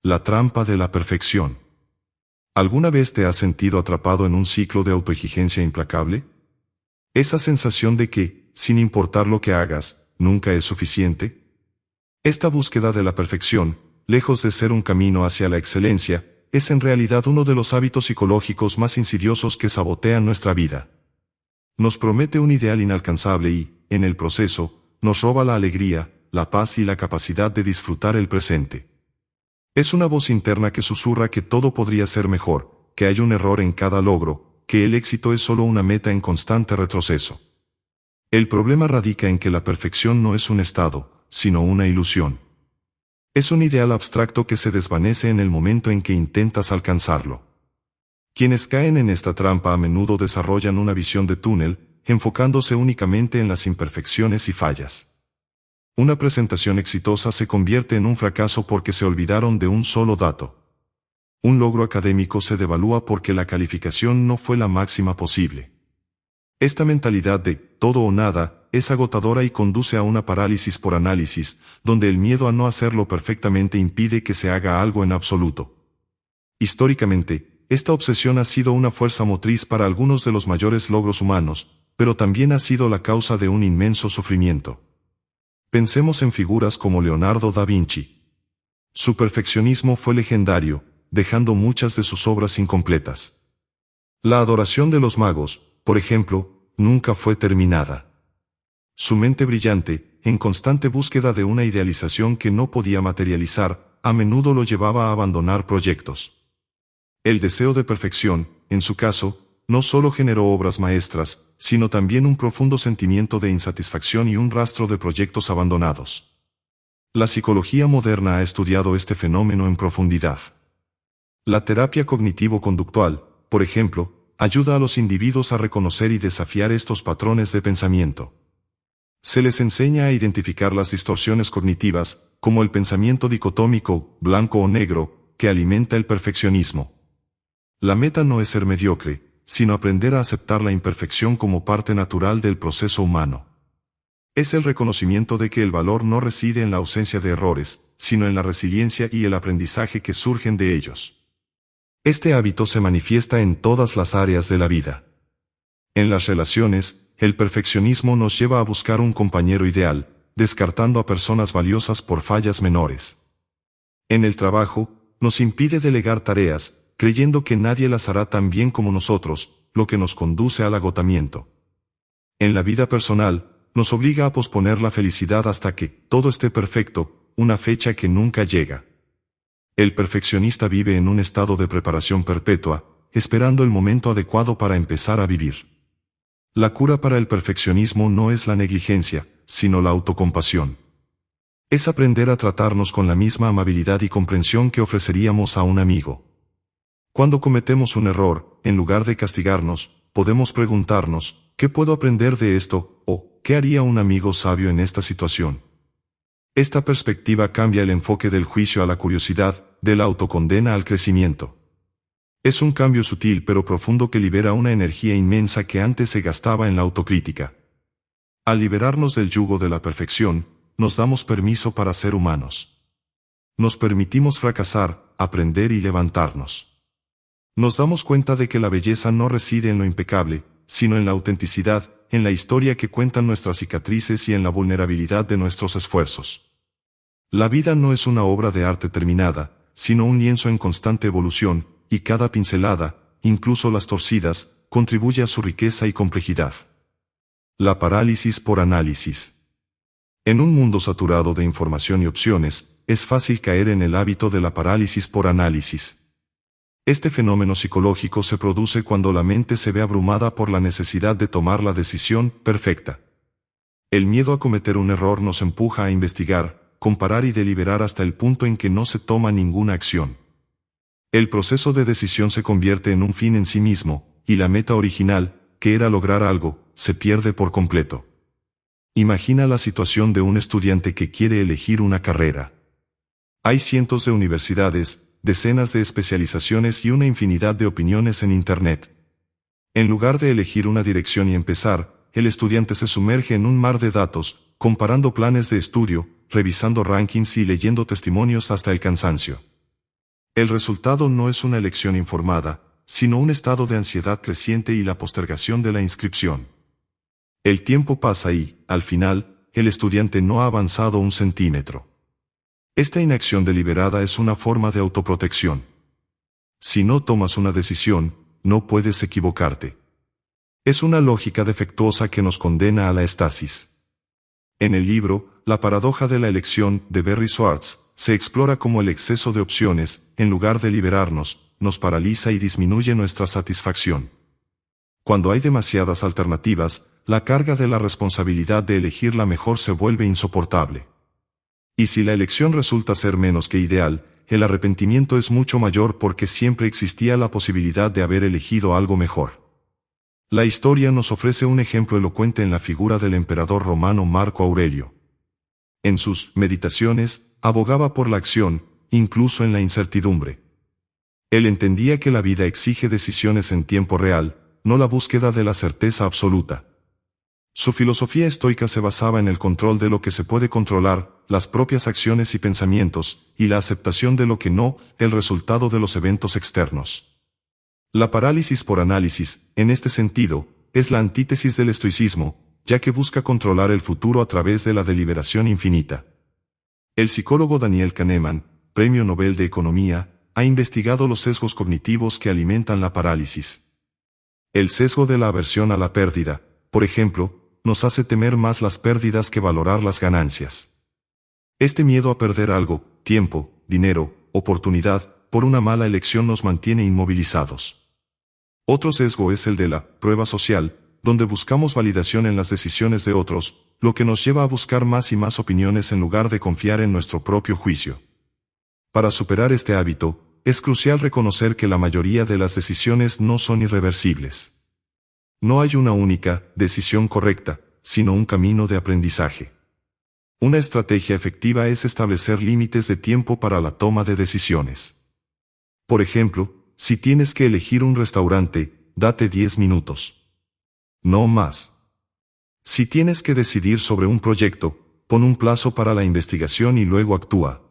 La trampa de la perfección. ¿Alguna vez te has sentido atrapado en un ciclo de autoexigencia implacable? Esa sensación de que, sin importar lo que hagas, nunca es suficiente. Esta búsqueda de la perfección, lejos de ser un camino hacia la excelencia, es en realidad uno de los hábitos psicológicos más insidiosos que sabotean nuestra vida. Nos promete un ideal inalcanzable y, en el proceso, nos roba la alegría, la paz y la capacidad de disfrutar el presente. Es una voz interna que susurra que todo podría ser mejor, que hay un error en cada logro, que el éxito es solo una meta en constante retroceso. El problema radica en que la perfección no es un estado, sino una ilusión. Es un ideal abstracto que se desvanece en el momento en que intentas alcanzarlo. Quienes caen en esta trampa a menudo desarrollan una visión de túnel, enfocándose únicamente en las imperfecciones y fallas. Una presentación exitosa se convierte en un fracaso porque se olvidaron de un solo dato. Un logro académico se devalúa porque la calificación no fue la máxima posible. Esta mentalidad de todo o nada es agotadora y conduce a una parálisis por análisis, donde el miedo a no hacerlo perfectamente impide que se haga algo en absoluto. Históricamente, esta obsesión ha sido una fuerza motriz para algunos de los mayores logros humanos, pero también ha sido la causa de un inmenso sufrimiento. Pensemos en figuras como Leonardo da Vinci. Su perfeccionismo fue legendario, dejando muchas de sus obras incompletas. La adoración de los magos, por ejemplo, nunca fue terminada. Su mente brillante, en constante búsqueda de una idealización que no podía materializar, a menudo lo llevaba a abandonar proyectos. El deseo de perfección, en su caso, no solo generó obras maestras, sino también un profundo sentimiento de insatisfacción y un rastro de proyectos abandonados. La psicología moderna ha estudiado este fenómeno en profundidad. La terapia cognitivo-conductual, por ejemplo, ayuda a los individuos a reconocer y desafiar estos patrones de pensamiento. Se les enseña a identificar las distorsiones cognitivas, como el pensamiento dicotómico, blanco o negro, que alimenta el perfeccionismo. La meta no es ser mediocre, sino aprender a aceptar la imperfección como parte natural del proceso humano. Es el reconocimiento de que el valor no reside en la ausencia de errores, sino en la resiliencia y el aprendizaje que surgen de ellos. Este hábito se manifiesta en todas las áreas de la vida. En las relaciones, el perfeccionismo nos lleva a buscar un compañero ideal, descartando a personas valiosas por fallas menores. En el trabajo, nos impide delegar tareas, creyendo que nadie las hará tan bien como nosotros, lo que nos conduce al agotamiento. En la vida personal, nos obliga a posponer la felicidad hasta que todo esté perfecto, una fecha que nunca llega. El perfeccionista vive en un estado de preparación perpetua, esperando el momento adecuado para empezar a vivir. La cura para el perfeccionismo no es la negligencia, sino la autocompasión. Es aprender a tratarnos con la misma amabilidad y comprensión que ofreceríamos a un amigo. Cuando cometemos un error, en lugar de castigarnos, podemos preguntarnos, ¿qué puedo aprender de esto? O, ¿qué haría un amigo sabio en esta situación? Esta perspectiva cambia el enfoque del juicio a la curiosidad, de la autocondena al crecimiento. Es un cambio sutil pero profundo que libera una energía inmensa que antes se gastaba en la autocrítica. Al liberarnos del yugo de la perfección, nos damos permiso para ser humanos. Nos permitimos fracasar, aprender y levantarnos. Nos damos cuenta de que la belleza no reside en lo impecable, sino en la autenticidad, en la historia que cuentan nuestras cicatrices y en la vulnerabilidad de nuestros esfuerzos. La vida no es una obra de arte terminada, sino un lienzo en constante evolución, y cada pincelada, incluso las torcidas, contribuye a su riqueza y complejidad. La parálisis por análisis. En un mundo saturado de información y opciones, es fácil caer en el hábito de la parálisis por análisis. Este fenómeno psicológico se produce cuando la mente se ve abrumada por la necesidad de tomar la decisión perfecta. El miedo a cometer un error nos empuja a investigar, comparar y deliberar hasta el punto en que no se toma ninguna acción. El proceso de decisión se convierte en un fin en sí mismo, y la meta original, que era lograr algo, se pierde por completo. Imagina la situación de un estudiante que quiere elegir una carrera. Hay cientos de universidades, decenas de especializaciones y una infinidad de opiniones en Internet. En lugar de elegir una dirección y empezar, el estudiante se sumerge en un mar de datos, comparando planes de estudio, revisando rankings y leyendo testimonios hasta el cansancio. El resultado no es una elección informada, sino un estado de ansiedad creciente y la postergación de la inscripción. El tiempo pasa y, al final, el estudiante no ha avanzado un centímetro. Esta inacción deliberada es una forma de autoprotección. Si no tomas una decisión, no puedes equivocarte. Es una lógica defectuosa que nos condena a la estasis. En el libro, La paradoja de la elección, de Barry Schwartz, se explora cómo el exceso de opciones, en lugar de liberarnos, nos paraliza y disminuye nuestra satisfacción. Cuando hay demasiadas alternativas, la carga de la responsabilidad de elegir la mejor se vuelve insoportable. Y si la elección resulta ser menos que ideal, el arrepentimiento es mucho mayor porque siempre existía la posibilidad de haber elegido algo mejor. La historia nos ofrece un ejemplo elocuente en la figura del emperador romano Marco Aurelio. En sus meditaciones, abogaba por la acción, incluso en la incertidumbre. Él entendía que la vida exige decisiones en tiempo real, no la búsqueda de la certeza absoluta. Su filosofía estoica se basaba en el control de lo que se puede controlar, las propias acciones y pensamientos, y la aceptación de lo que no, el resultado de los eventos externos. La parálisis por análisis, en este sentido, es la antítesis del estoicismo, ya que busca controlar el futuro a través de la deliberación infinita. El psicólogo Daniel Kahneman, Premio Nobel de Economía, ha investigado los sesgos cognitivos que alimentan la parálisis. El sesgo de la aversión a la pérdida, por ejemplo, nos hace temer más las pérdidas que valorar las ganancias. Este miedo a perder algo, tiempo, dinero, oportunidad, por una mala elección nos mantiene inmovilizados. Otro sesgo es el de la prueba social, donde buscamos validación en las decisiones de otros, lo que nos lleva a buscar más y más opiniones en lugar de confiar en nuestro propio juicio. Para superar este hábito, es crucial reconocer que la mayoría de las decisiones no son irreversibles. No hay una única decisión correcta, sino un camino de aprendizaje. Una estrategia efectiva es establecer límites de tiempo para la toma de decisiones. Por ejemplo, si tienes que elegir un restaurante, date 10 minutos. No más. Si tienes que decidir sobre un proyecto, pon un plazo para la investigación y luego actúa.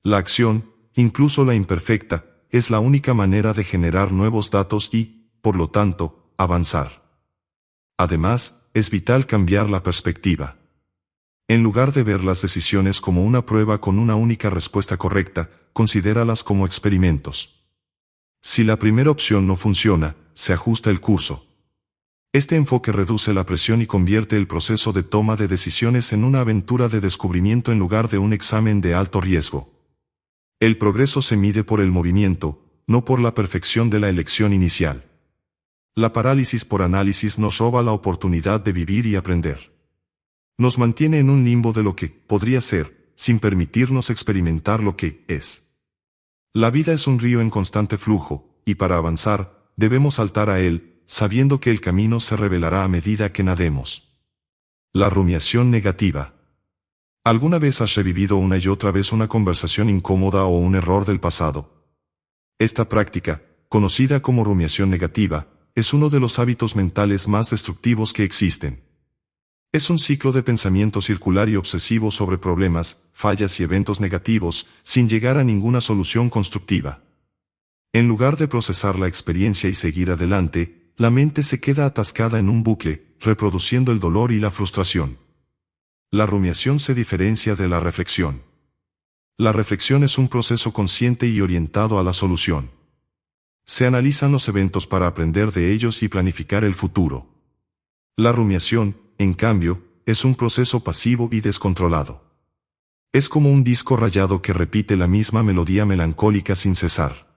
La acción, incluso la imperfecta, es la única manera de generar nuevos datos y, por lo tanto, avanzar. Además, es vital cambiar la perspectiva. En lugar de ver las decisiones como una prueba con una única respuesta correcta, considéralas como experimentos. Si la primera opción no funciona, se ajusta el curso. Este enfoque reduce la presión y convierte el proceso de toma de decisiones en una aventura de descubrimiento en lugar de un examen de alto riesgo. El progreso se mide por el movimiento, no por la perfección de la elección inicial. La parálisis por análisis nos roba la oportunidad de vivir y aprender. Nos mantiene en un limbo de lo que podría ser, sin permitirnos experimentar lo que es. La vida es un río en constante flujo, y para avanzar, debemos saltar a él, sabiendo que el camino se revelará a medida que nademos. La rumiación negativa. ¿Alguna vez has revivido una y otra vez una conversación incómoda o un error del pasado? Esta práctica, conocida como rumiación negativa, es uno de los hábitos mentales más destructivos que existen. Es un ciclo de pensamiento circular y obsesivo sobre problemas, fallas y eventos negativos, sin llegar a ninguna solución constructiva. En lugar de procesar la experiencia y seguir adelante, la mente se queda atascada en un bucle, reproduciendo el dolor y la frustración. La rumiación se diferencia de la reflexión. La reflexión es un proceso consciente y orientado a la solución. Se analizan los eventos para aprender de ellos y planificar el futuro. La rumiación, en cambio, es un proceso pasivo y descontrolado. Es como un disco rayado que repite la misma melodía melancólica sin cesar.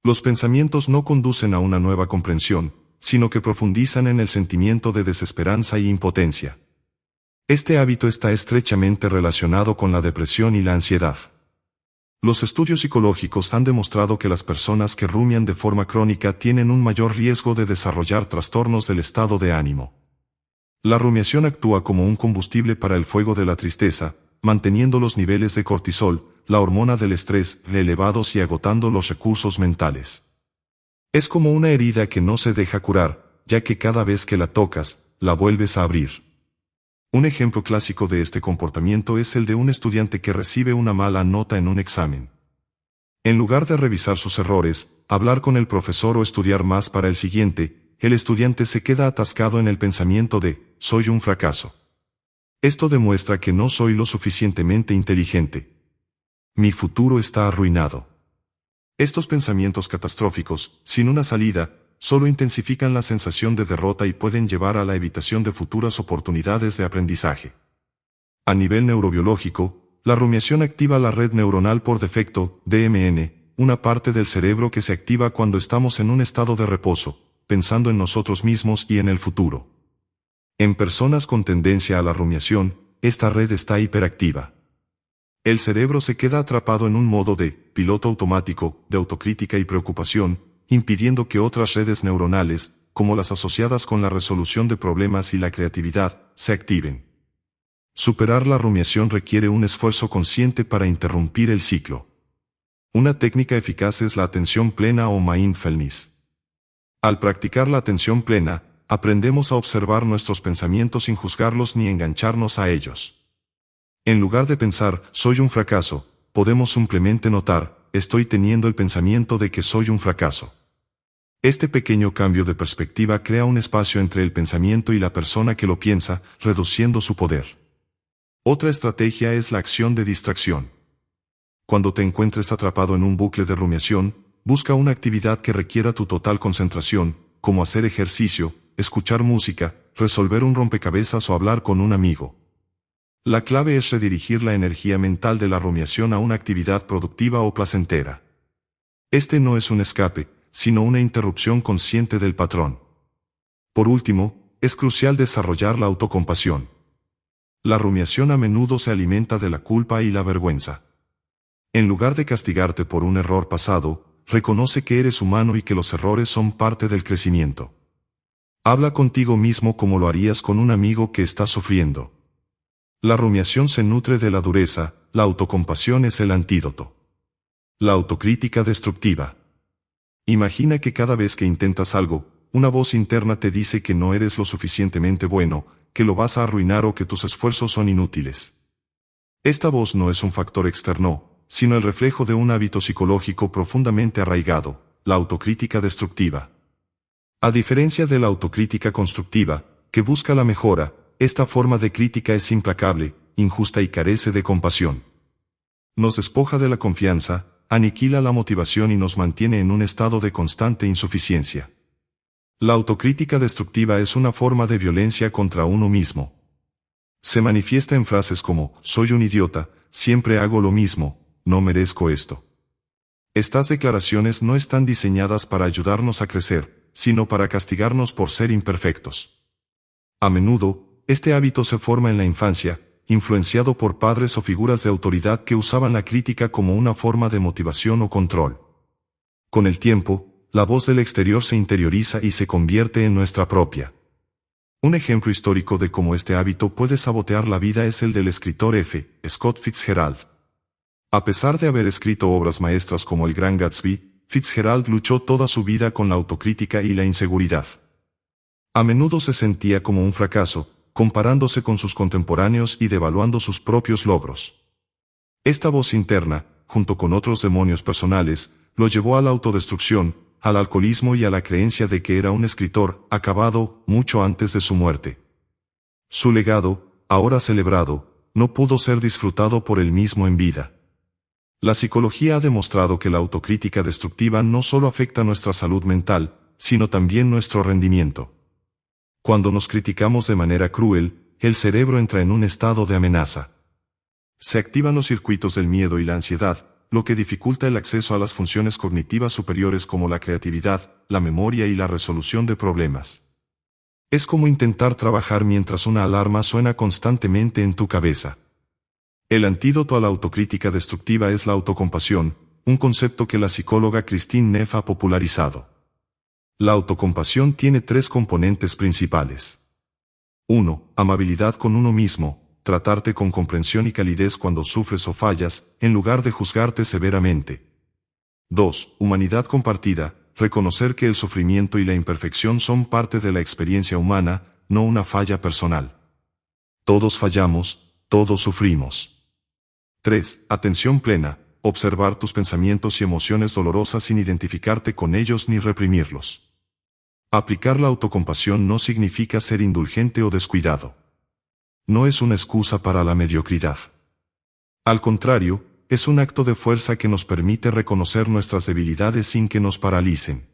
Los pensamientos no conducen a una nueva comprensión, sino que profundizan en el sentimiento de desesperanza y impotencia. Este hábito está estrechamente relacionado con la depresión y la ansiedad. Los estudios psicológicos han demostrado que las personas que rumian de forma crónica tienen un mayor riesgo de desarrollar trastornos del estado de ánimo. La rumiación actúa como un combustible para el fuego de la tristeza, manteniendo los niveles de cortisol, la hormona del estrés, elevados y agotando los recursos mentales. Es como una herida que no se deja curar, ya que cada vez que la tocas, la vuelves a abrir. Un ejemplo clásico de este comportamiento es el de un estudiante que recibe una mala nota en un examen. En lugar de revisar sus errores, hablar con el profesor o estudiar más para el siguiente, el estudiante se queda atascado en el pensamiento de «soy un fracaso». Esto demuestra que no soy lo suficientemente inteligente. Mi futuro está arruinado. Estos pensamientos catastróficos, sin una salida, solo intensifican la sensación de derrota y pueden llevar a la evitación de futuras oportunidades de aprendizaje. A nivel neurobiológico, la rumiación activa la red neuronal por defecto, DMN, una parte del cerebro que se activa cuando estamos en un estado de reposo, pensando en nosotros mismos y en el futuro. En personas con tendencia a la rumiación, esta red está hiperactiva. El cerebro se queda atrapado en un modo de piloto automático, de autocrítica y preocupación, impidiendo que otras redes neuronales, como las asociadas con la resolución de problemas y la creatividad, se activen. Superar la rumiación requiere un esfuerzo consciente para interrumpir el ciclo. Una técnica eficaz es la atención plena o mindfulness. Al practicar la atención plena, aprendemos a observar nuestros pensamientos sin juzgarlos ni engancharnos a ellos. En lugar de pensar, soy un fracaso, podemos simplemente notar, estoy teniendo el pensamiento de que soy un fracaso. Este pequeño cambio de perspectiva crea un espacio entre el pensamiento y la persona que lo piensa, reduciendo su poder. Otra estrategia es la acción de distracción. Cuando te encuentres atrapado en un bucle de rumiación, busca una actividad que requiera tu total concentración, como hacer ejercicio, escuchar música, resolver un rompecabezas o hablar con un amigo. La clave es redirigir la energía mental de la rumiación a una actividad productiva o placentera. Este no es un escape, sino una interrupción consciente del patrón. Por último, es crucial desarrollar la autocompasión. La rumiación a menudo se alimenta de la culpa y la vergüenza. En lugar de castigarte por un error pasado, reconoce que eres humano y que los errores son parte del crecimiento. Habla contigo mismo como lo harías con un amigo que está sufriendo. La rumiación se nutre de la dureza, la autocompasión es el antídoto. La autocrítica destructiva. Imagina que cada vez que intentas algo, una voz interna te dice que no eres lo suficientemente bueno, que lo vas a arruinar o que tus esfuerzos son inútiles. Esta voz no es un factor externo, sino el reflejo de un hábito psicológico profundamente arraigado, la autocrítica destructiva. A diferencia de la autocrítica constructiva, que busca la mejora, esta forma de crítica es implacable, injusta y carece de compasión. Nos despoja de la confianza, aniquila la motivación y nos mantiene en un estado de constante insuficiencia. La autocrítica destructiva es una forma de violencia contra uno mismo. Se manifiesta en frases como, soy un idiota, siempre hago lo mismo, no merezco esto. Estas declaraciones no están diseñadas para ayudarnos a crecer, sino para castigarnos por ser imperfectos. A menudo, este hábito se forma en la infancia, influenciado por padres o figuras de autoridad que usaban la crítica como una forma de motivación o control. Con el tiempo, la voz del exterior se interioriza y se convierte en nuestra propia. Un ejemplo histórico de cómo este hábito puede sabotear la vida es el del escritor F. Scott Fitzgerald. A pesar de haber escrito obras maestras como El Gran Gatsby, Fitzgerald luchó toda su vida con la autocrítica y la inseguridad. A menudo se sentía como un fracaso, comparándose con sus contemporáneos y devaluando sus propios logros. Esta voz interna, junto con otros demonios personales, lo llevó a la autodestrucción, al alcoholismo y a la creencia de que era un escritor acabado mucho antes de su muerte. Su legado, ahora celebrado, no pudo ser disfrutado por él mismo en vida. La psicología ha demostrado que la autocrítica destructiva no solo afecta nuestra salud mental, sino también nuestro rendimiento. Cuando nos criticamos de manera cruel, el cerebro entra en un estado de amenaza. Se activan los circuitos del miedo y la ansiedad, lo que dificulta el acceso a las funciones cognitivas superiores como la creatividad, la memoria y la resolución de problemas. Es como intentar trabajar mientras una alarma suena constantemente en tu cabeza. El antídoto a la autocrítica destructiva es la autocompasión, un concepto que la psicóloga Christine Neff ha popularizado. La autocompasión tiene tres componentes principales. 1. Amabilidad con uno mismo, tratarte con comprensión y calidez cuando sufres o fallas, en lugar de juzgarte severamente. 2. Humanidad compartida, reconocer que el sufrimiento y la imperfección son parte de la experiencia humana, no una falla personal. Todos fallamos, todos sufrimos. 3. Atención plena, observar tus pensamientos y emociones dolorosas sin identificarte con ellos ni reprimirlos. Aplicar la autocompasión no significa ser indulgente o descuidado. No es una excusa para la mediocridad. Al contrario, es un acto de fuerza que nos permite reconocer nuestras debilidades sin que nos paralicen.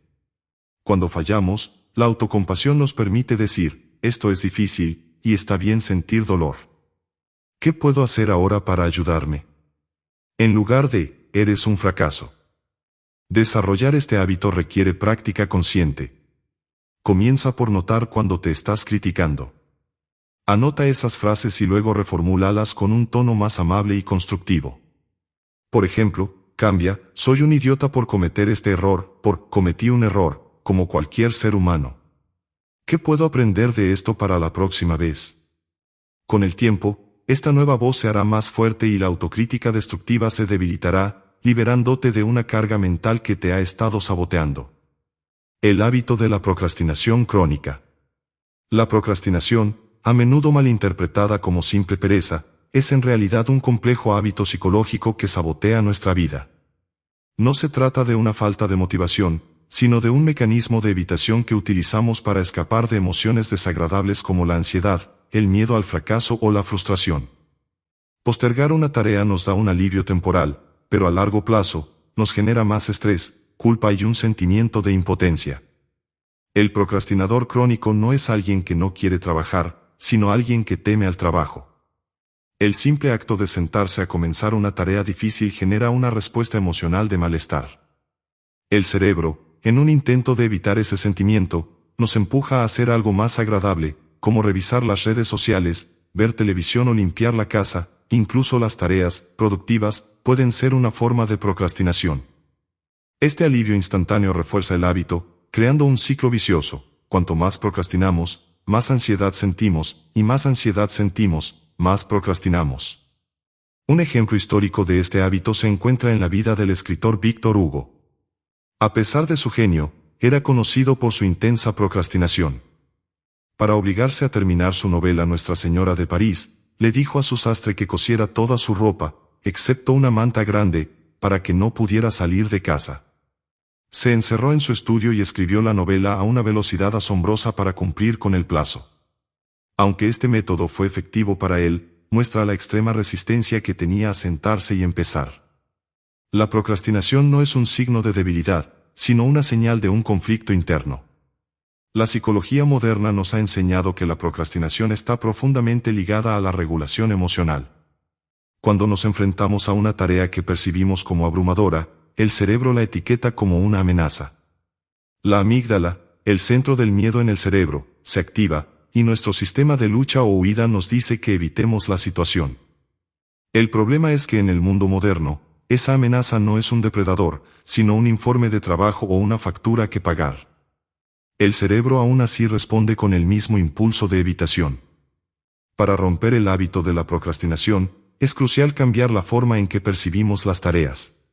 Cuando fallamos, la autocompasión nos permite decir, esto es difícil, y está bien sentir dolor. ¿Qué puedo hacer ahora para ayudarme? En lugar de, eres un fracaso. Desarrollar este hábito requiere práctica consciente. Comienza por notar cuando te estás criticando. Anota esas frases y luego reformúlalas con un tono más amable y constructivo. Por ejemplo, cambia, soy un idiota por cometer este error, por cometí un error, como cualquier ser humano. ¿Qué puedo aprender de esto para la próxima vez? Con el tiempo, esta nueva voz se hará más fuerte y la autocrítica destructiva se debilitará, liberándote de una carga mental que te ha estado saboteando. El hábito de la procrastinación crónica. La procrastinación, a menudo malinterpretada como simple pereza, es en realidad un complejo hábito psicológico que sabotea nuestra vida. No se trata de una falta de motivación, sino de un mecanismo de evitación que utilizamos para escapar de emociones desagradables como la ansiedad, el miedo al fracaso o la frustración. Postergar una tarea nos da un alivio temporal, pero a largo plazo, nos genera más estrés, culpa y un sentimiento de impotencia. El procrastinador crónico no es alguien que no quiere trabajar, sino alguien que teme al trabajo. El simple acto de sentarse a comenzar una tarea difícil genera una respuesta emocional de malestar. El cerebro, en un intento de evitar ese sentimiento, nos empuja a hacer algo más agradable, como revisar las redes sociales, ver televisión o limpiar la casa. Incluso las tareas productivas pueden ser una forma de procrastinación. Este alivio instantáneo refuerza el hábito, creando un ciclo vicioso. Cuanto más procrastinamos, más ansiedad sentimos, y más ansiedad sentimos, más procrastinamos. Un ejemplo histórico de este hábito se encuentra en la vida del escritor Víctor Hugo. A pesar de su genio, era conocido por su intensa procrastinación. Para obligarse a terminar su novela Nuestra Señora de París, le dijo a su sastre que cosiera toda su ropa, excepto una manta grande, para que no pudiera salir de casa. Se encerró en su estudio y escribió la novela a una velocidad asombrosa para cumplir con el plazo. Aunque este método fue efectivo para él, muestra la extrema resistencia que tenía a sentarse y empezar. La procrastinación no es un signo de debilidad, sino una señal de un conflicto interno. La psicología moderna nos ha enseñado que la procrastinación está profundamente ligada a la regulación emocional. Cuando nos enfrentamos a una tarea que percibimos como abrumadora, el cerebro la etiqueta como una amenaza. La amígdala, el centro del miedo en el cerebro, se activa, y nuestro sistema de lucha o huida nos dice que evitemos la situación. El problema es que en el mundo moderno, esa amenaza no es un depredador, sino un informe de trabajo o una factura que pagar. El cerebro aún así responde con el mismo impulso de evitación. Para romper el hábito de la procrastinación, es crucial cambiar la forma en que percibimos las tareas.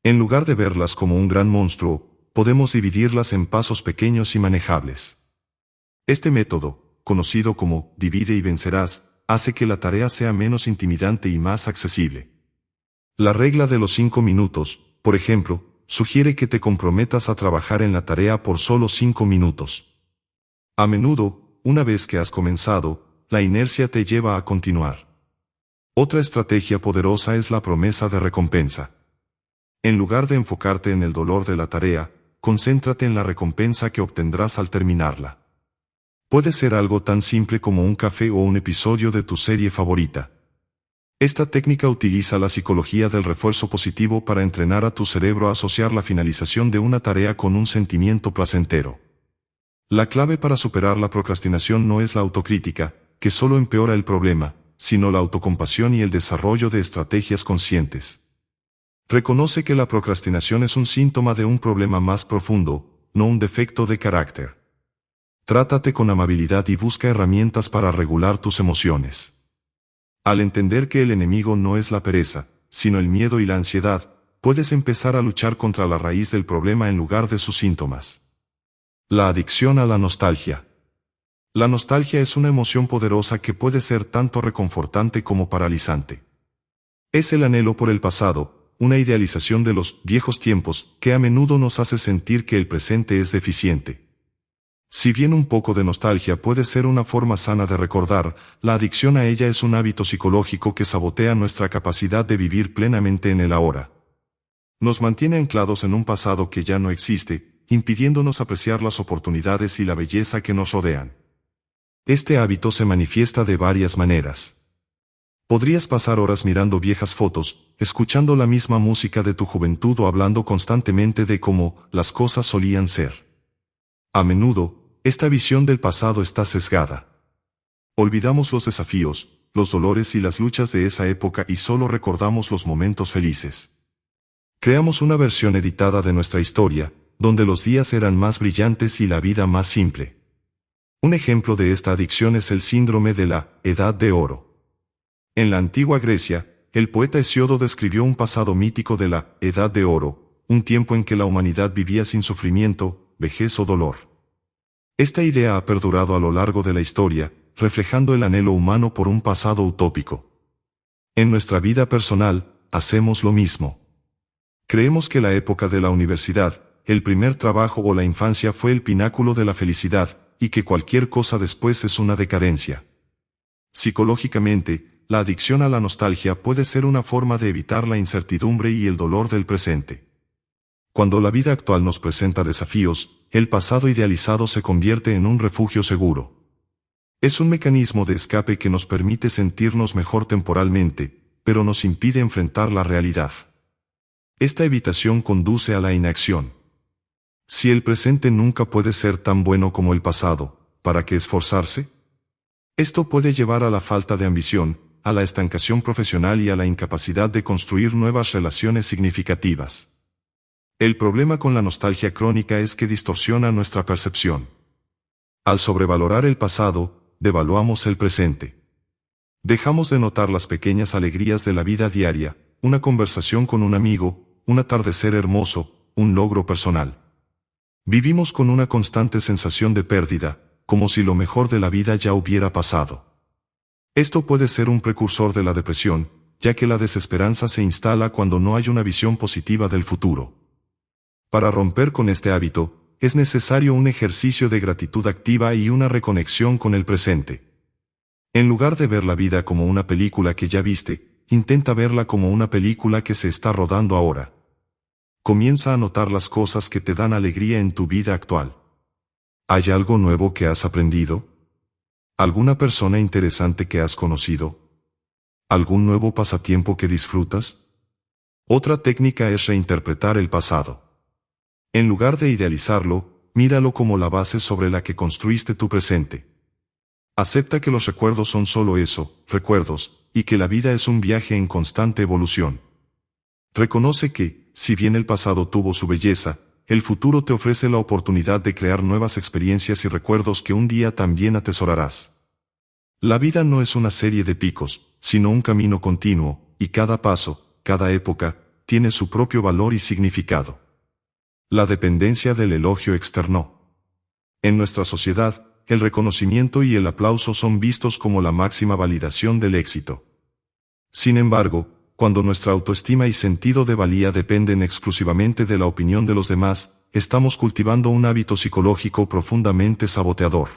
En lugar de verlas como un gran monstruo, podemos dividirlas en pasos pequeños y manejables. Este método, conocido como divide y vencerás, hace que la tarea sea menos intimidante y más accesible. La regla de los 5 minutos, por ejemplo, sugiere que te comprometas a trabajar en la tarea por solo 5 minutos. A menudo, una vez que has comenzado, la inercia te lleva a continuar. Otra estrategia poderosa es la promesa de recompensa. En lugar de enfocarte en el dolor de la tarea, concéntrate en la recompensa que obtendrás al terminarla. Puede ser algo tan simple como un café o un episodio de tu serie favorita. Esta técnica utiliza la psicología del refuerzo positivo para entrenar a tu cerebro a asociar la finalización de una tarea con un sentimiento placentero. La clave para superar la procrastinación no es la autocrítica, que solo empeora el problema, sino la autocompasión y el desarrollo de estrategias conscientes. Reconoce que la procrastinación es un síntoma de un problema más profundo, no un defecto de carácter. Trátate con amabilidad y busca herramientas para regular tus emociones. Al entender que el enemigo no es la pereza, sino el miedo y la ansiedad, puedes empezar a luchar contra la raíz del problema en lugar de sus síntomas. La adicción a la nostalgia. La nostalgia es una emoción poderosa que puede ser tanto reconfortante como paralizante. Es el anhelo por el pasado, una idealización de los viejos tiempos que a menudo nos hace sentir que el presente es deficiente. Si bien un poco de nostalgia puede ser una forma sana de recordar, la adicción a ella es un hábito psicológico que sabotea nuestra capacidad de vivir plenamente en el ahora. Nos mantiene anclados en un pasado que ya no existe, impidiéndonos apreciar las oportunidades y la belleza que nos rodean. Este hábito se manifiesta de varias maneras. Podrías pasar horas mirando viejas fotos, escuchando la misma música de tu juventud o hablando constantemente de cómo las cosas solían ser. A menudo, esta visión del pasado está sesgada. Olvidamos los desafíos, los dolores y las luchas de esa época y solo recordamos los momentos felices. Creamos una versión editada de nuestra historia, donde los días eran más brillantes y la vida más simple. Un ejemplo de esta adicción es el síndrome de la Edad de Oro. En la antigua Grecia, el poeta Hesíodo describió un pasado mítico de la Edad de Oro, un tiempo en que la humanidad vivía sin sufrimiento, vejez o dolor. Esta idea ha perdurado a lo largo de la historia, reflejando el anhelo humano por un pasado utópico. En nuestra vida personal, hacemos lo mismo. Creemos que la época de la universidad, el primer trabajo o la infancia fue el pináculo de la felicidad, y que cualquier cosa después es una decadencia. Psicológicamente, la adicción a la nostalgia puede ser una forma de evitar la incertidumbre y el dolor del presente. Cuando la vida actual nos presenta desafíos, el pasado idealizado se convierte en un refugio seguro. Es un mecanismo de escape que nos permite sentirnos mejor temporalmente, pero nos impide enfrentar la realidad. Esta evitación conduce a la inacción. Si el presente nunca puede ser tan bueno como el pasado, ¿para qué esforzarse? Esto puede llevar a la falta de ambición, a la estancación profesional y a la incapacidad de construir nuevas relaciones significativas. El problema con la nostalgia crónica es que distorsiona nuestra percepción. Al sobrevalorar el pasado, devaluamos el presente. Dejamos de notar las pequeñas alegrías de la vida diaria, una conversación con un amigo, un atardecer hermoso, un logro personal. Vivimos con una constante sensación de pérdida, como si lo mejor de la vida ya hubiera pasado. Esto puede ser un precursor de la depresión, ya que la desesperanza se instala cuando no hay una visión positiva del futuro. Para romper con este hábito, es necesario un ejercicio de gratitud activa y una reconexión con el presente. En lugar de ver la vida como una película que ya viste, intenta verla como una película que se está rodando ahora. Comienza a notar las cosas que te dan alegría en tu vida actual. ¿Hay algo nuevo que has aprendido? ¿Alguna persona interesante que has conocido? ¿Algún nuevo pasatiempo que disfrutas? Otra técnica es reinterpretar el pasado. En lugar de idealizarlo, míralo como la base sobre la que construiste tu presente. Acepta que los recuerdos son solo eso, recuerdos, y que la vida es un viaje en constante evolución. Reconoce que, si bien el pasado tuvo su belleza, el futuro te ofrece la oportunidad de crear nuevas experiencias y recuerdos que un día también atesorarás. La vida no es una serie de picos, sino un camino continuo, y cada paso, cada época, tiene su propio valor y significado. La dependencia del elogio externo. En nuestra sociedad, el reconocimiento y el aplauso son vistos como la máxima validación del éxito. Sin embargo, cuando nuestra autoestima y sentido de valía dependen exclusivamente de la opinión de los demás, estamos cultivando un hábito psicológico profundamente saboteador.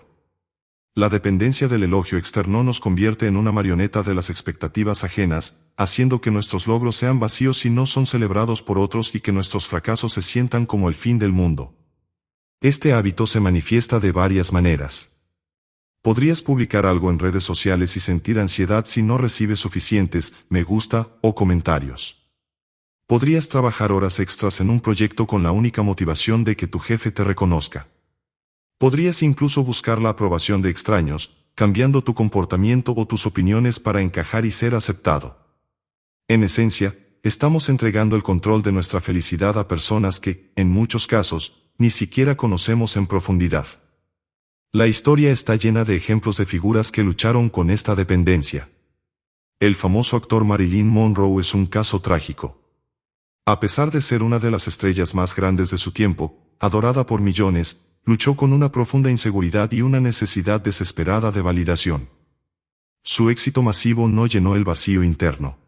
La dependencia del elogio externo nos convierte en una marioneta de las expectativas ajenas, haciendo que nuestros logros sean vacíos si no son celebrados por otros y que nuestros fracasos se sientan como el fin del mundo. Este hábito se manifiesta de varias maneras. Podrías publicar algo en redes sociales y sentir ansiedad si no recibes suficientes me gusta o comentarios. Podrías trabajar horas extras en un proyecto con la única motivación de que tu jefe te reconozca. Podrías incluso buscar la aprobación de extraños, cambiando tu comportamiento o tus opiniones para encajar y ser aceptado. En esencia, estamos entregando el control de nuestra felicidad a personas que, en muchos casos, ni siquiera conocemos en profundidad. La historia está llena de ejemplos de figuras que lucharon con esta dependencia. El famoso actor Marilyn Monroe es un caso trágico. A pesar de ser una de las estrellas más grandes de su tiempo, adorada por millones, luchó con una profunda inseguridad y una necesidad desesperada de validación. Su éxito masivo no llenó el vacío interno.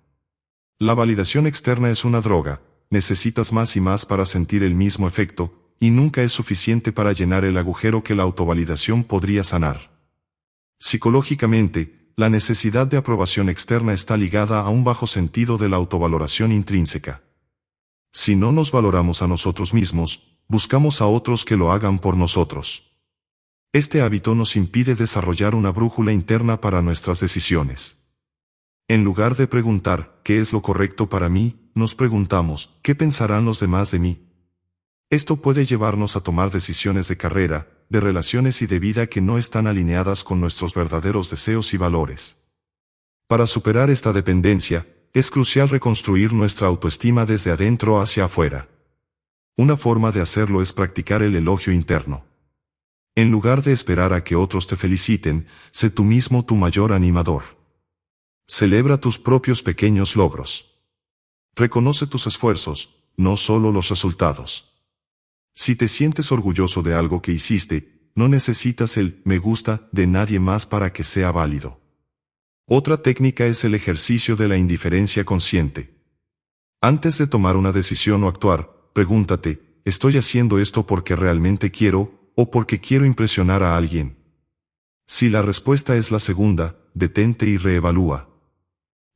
La validación externa es una droga, necesitas más y más para sentir el mismo efecto, y nunca es suficiente para llenar el agujero que la autovalidación podría sanar. Psicológicamente, la necesidad de aprobación externa está ligada a un bajo sentido de la autovaloración intrínseca. Si no nos valoramos a nosotros mismos, buscamos a otros que lo hagan por nosotros. Este hábito nos impide desarrollar una brújula interna para nuestras decisiones. En lugar de preguntar, ¿qué es lo correcto para mí?, nos preguntamos, ¿qué pensarán los demás de mí? Esto puede llevarnos a tomar decisiones de carrera, de relaciones y de vida que no están alineadas con nuestros verdaderos deseos y valores. Para superar esta dependencia, es crucial reconstruir nuestra autoestima desde adentro hacia afuera. Una forma de hacerlo es practicar el elogio interno. En lugar de esperar a que otros te feliciten, sé tú mismo tu mayor animador. Celebra tus propios pequeños logros. Reconoce tus esfuerzos, no solo los resultados. Si te sientes orgulloso de algo que hiciste, no necesitas el me gusta de nadie más para que sea válido. Otra técnica es el ejercicio de la indiferencia consciente. Antes de tomar una decisión o actuar, pregúntate, ¿estoy haciendo esto porque realmente quiero, o porque quiero impresionar a alguien? Si la respuesta es la segunda, detente y reevalúa.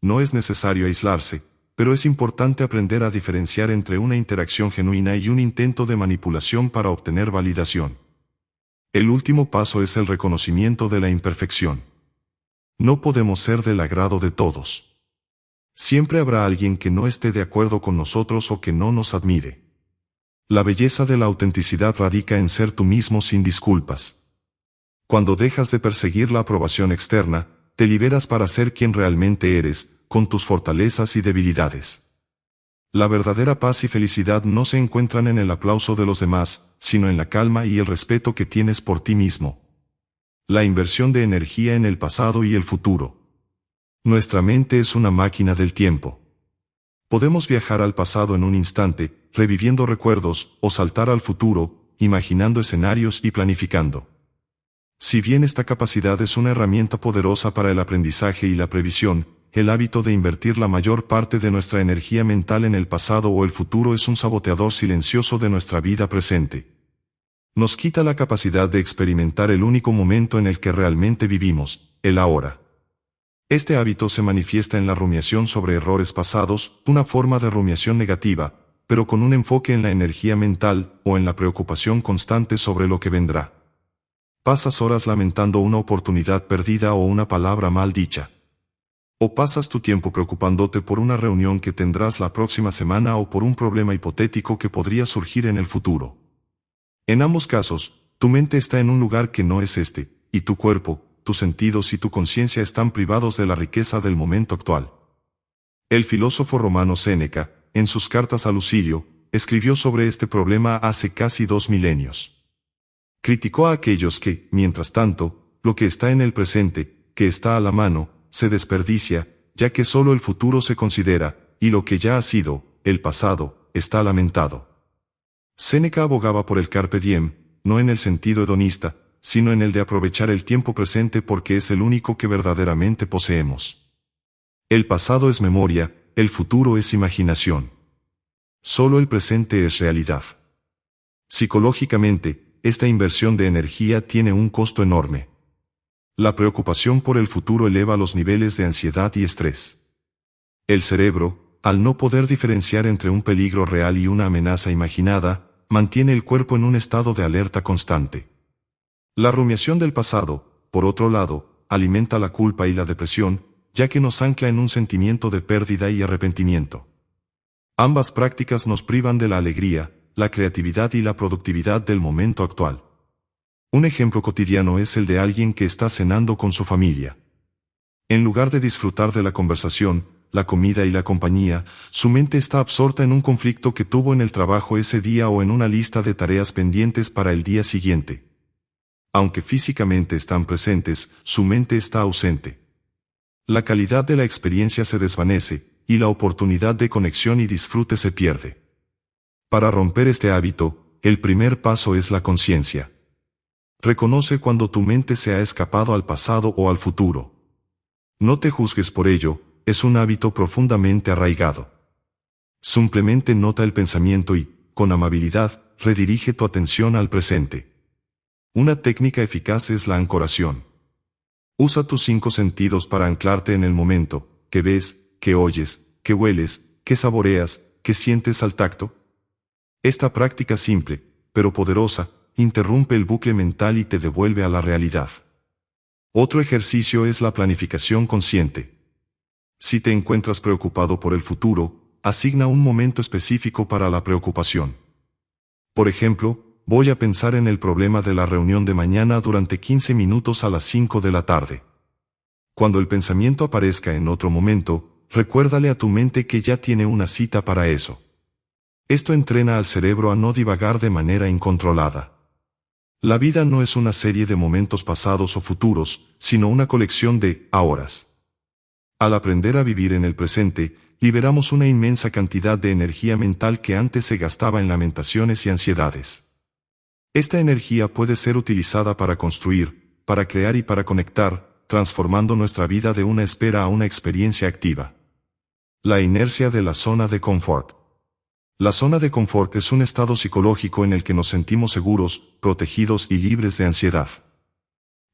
No es necesario aislarse, pero es importante aprender a diferenciar entre una interacción genuina y un intento de manipulación para obtener validación. El último paso es el reconocimiento de la imperfección. No podemos ser del agrado de todos. Siempre habrá alguien que no esté de acuerdo con nosotros o que no nos admire. La belleza de la autenticidad radica en ser tú mismo sin disculpas. Cuando dejas de perseguir la aprobación externa, te liberas para ser quien realmente eres, con tus fortalezas y debilidades. La verdadera paz y felicidad no se encuentran en el aplauso de los demás, sino en la calma y el respeto que tienes por ti mismo. La inversión de energía en el pasado y el futuro. Nuestra mente es una máquina del tiempo. Podemos viajar al pasado en un instante, reviviendo recuerdos, o saltar al futuro, imaginando escenarios y planificando. Si bien esta capacidad es una herramienta poderosa para el aprendizaje y la previsión, el hábito de invertir la mayor parte de nuestra energía mental en el pasado o el futuro es un saboteador silencioso de nuestra vida presente. Nos quita la capacidad de experimentar el único momento en el que realmente vivimos, el ahora. Este hábito se manifiesta en la rumiación sobre errores pasados, una forma de rumiación negativa, pero con un enfoque en la energía mental o en la preocupación constante sobre lo que vendrá. Pasas horas lamentando una oportunidad perdida o una palabra mal dicha. O pasas tu tiempo preocupándote por una reunión que tendrás la próxima semana o por un problema hipotético que podría surgir en el futuro. En ambos casos, tu mente está en un lugar que no es este, y tu cuerpo, tus sentidos y tu conciencia están privados de la riqueza del momento actual. El filósofo romano Séneca, en sus cartas a Lucilio, escribió sobre este problema hace casi 2 milenios. Criticó a aquellos que, mientras tanto, lo que está en el presente, que está a la mano, se desperdicia, ya que solo el futuro se considera, y lo que ya ha sido, el pasado, está lamentado. Séneca abogaba por el carpe diem, no en el sentido hedonista, sino en el de aprovechar el tiempo presente porque es el único que verdaderamente poseemos. El pasado es memoria, el futuro es imaginación. Solo el presente es realidad. Psicológicamente, esta inversión de energía tiene un costo enorme. La preocupación por el futuro eleva los niveles de ansiedad y estrés. El cerebro, al no poder diferenciar entre un peligro real y una amenaza imaginada, mantiene el cuerpo en un estado de alerta constante. La rumiación del pasado, por otro lado, alimenta la culpa y la depresión, ya que nos ancla en un sentimiento de pérdida y arrepentimiento. Ambas prácticas nos privan de la alegría, la creatividad y la productividad del momento actual. Un ejemplo cotidiano es el de alguien que está cenando con su familia. En lugar de disfrutar de la conversación, la comida y la compañía, su mente está absorta en un conflicto que tuvo en el trabajo ese día o en una lista de tareas pendientes para el día siguiente. Aunque físicamente están presentes, su mente está ausente. La calidad de la experiencia se desvanece, y la oportunidad de conexión y disfrute se pierde. Para romper este hábito, el primer paso es la conciencia. Reconoce cuando tu mente se ha escapado al pasado o al futuro. No te juzgues por ello, es un hábito profundamente arraigado. Simplemente nota el pensamiento y, con amabilidad, redirige tu atención al presente. Una técnica eficaz es la ancoración. Usa tus 5 sentidos para anclarte en el momento, que ves, que oyes, que hueles, que saboreas, que sientes al tacto. Esta práctica simple, pero poderosa, interrumpe el bucle mental y te devuelve a la realidad. Otro ejercicio es la planificación consciente. Si te encuentras preocupado por el futuro, asigna un momento específico para la preocupación. Por ejemplo, voy a pensar en el problema de la reunión de mañana durante 15 minutos a las 5 de la tarde. Cuando el pensamiento aparezca en otro momento, recuérdale a tu mente que ya tiene una cita para eso. Esto entrena al cerebro a no divagar de manera incontrolada. La vida no es una serie de momentos pasados o futuros, sino una colección de ahoras. Al aprender a vivir en el presente, liberamos una inmensa cantidad de energía mental que antes se gastaba en lamentaciones y ansiedades. Esta energía puede ser utilizada para construir, para crear y para conectar, transformando nuestra vida de una espera a una experiencia activa. La inercia de la zona de confort. La zona de confort es un estado psicológico en el que nos sentimos seguros, protegidos y libres de ansiedad.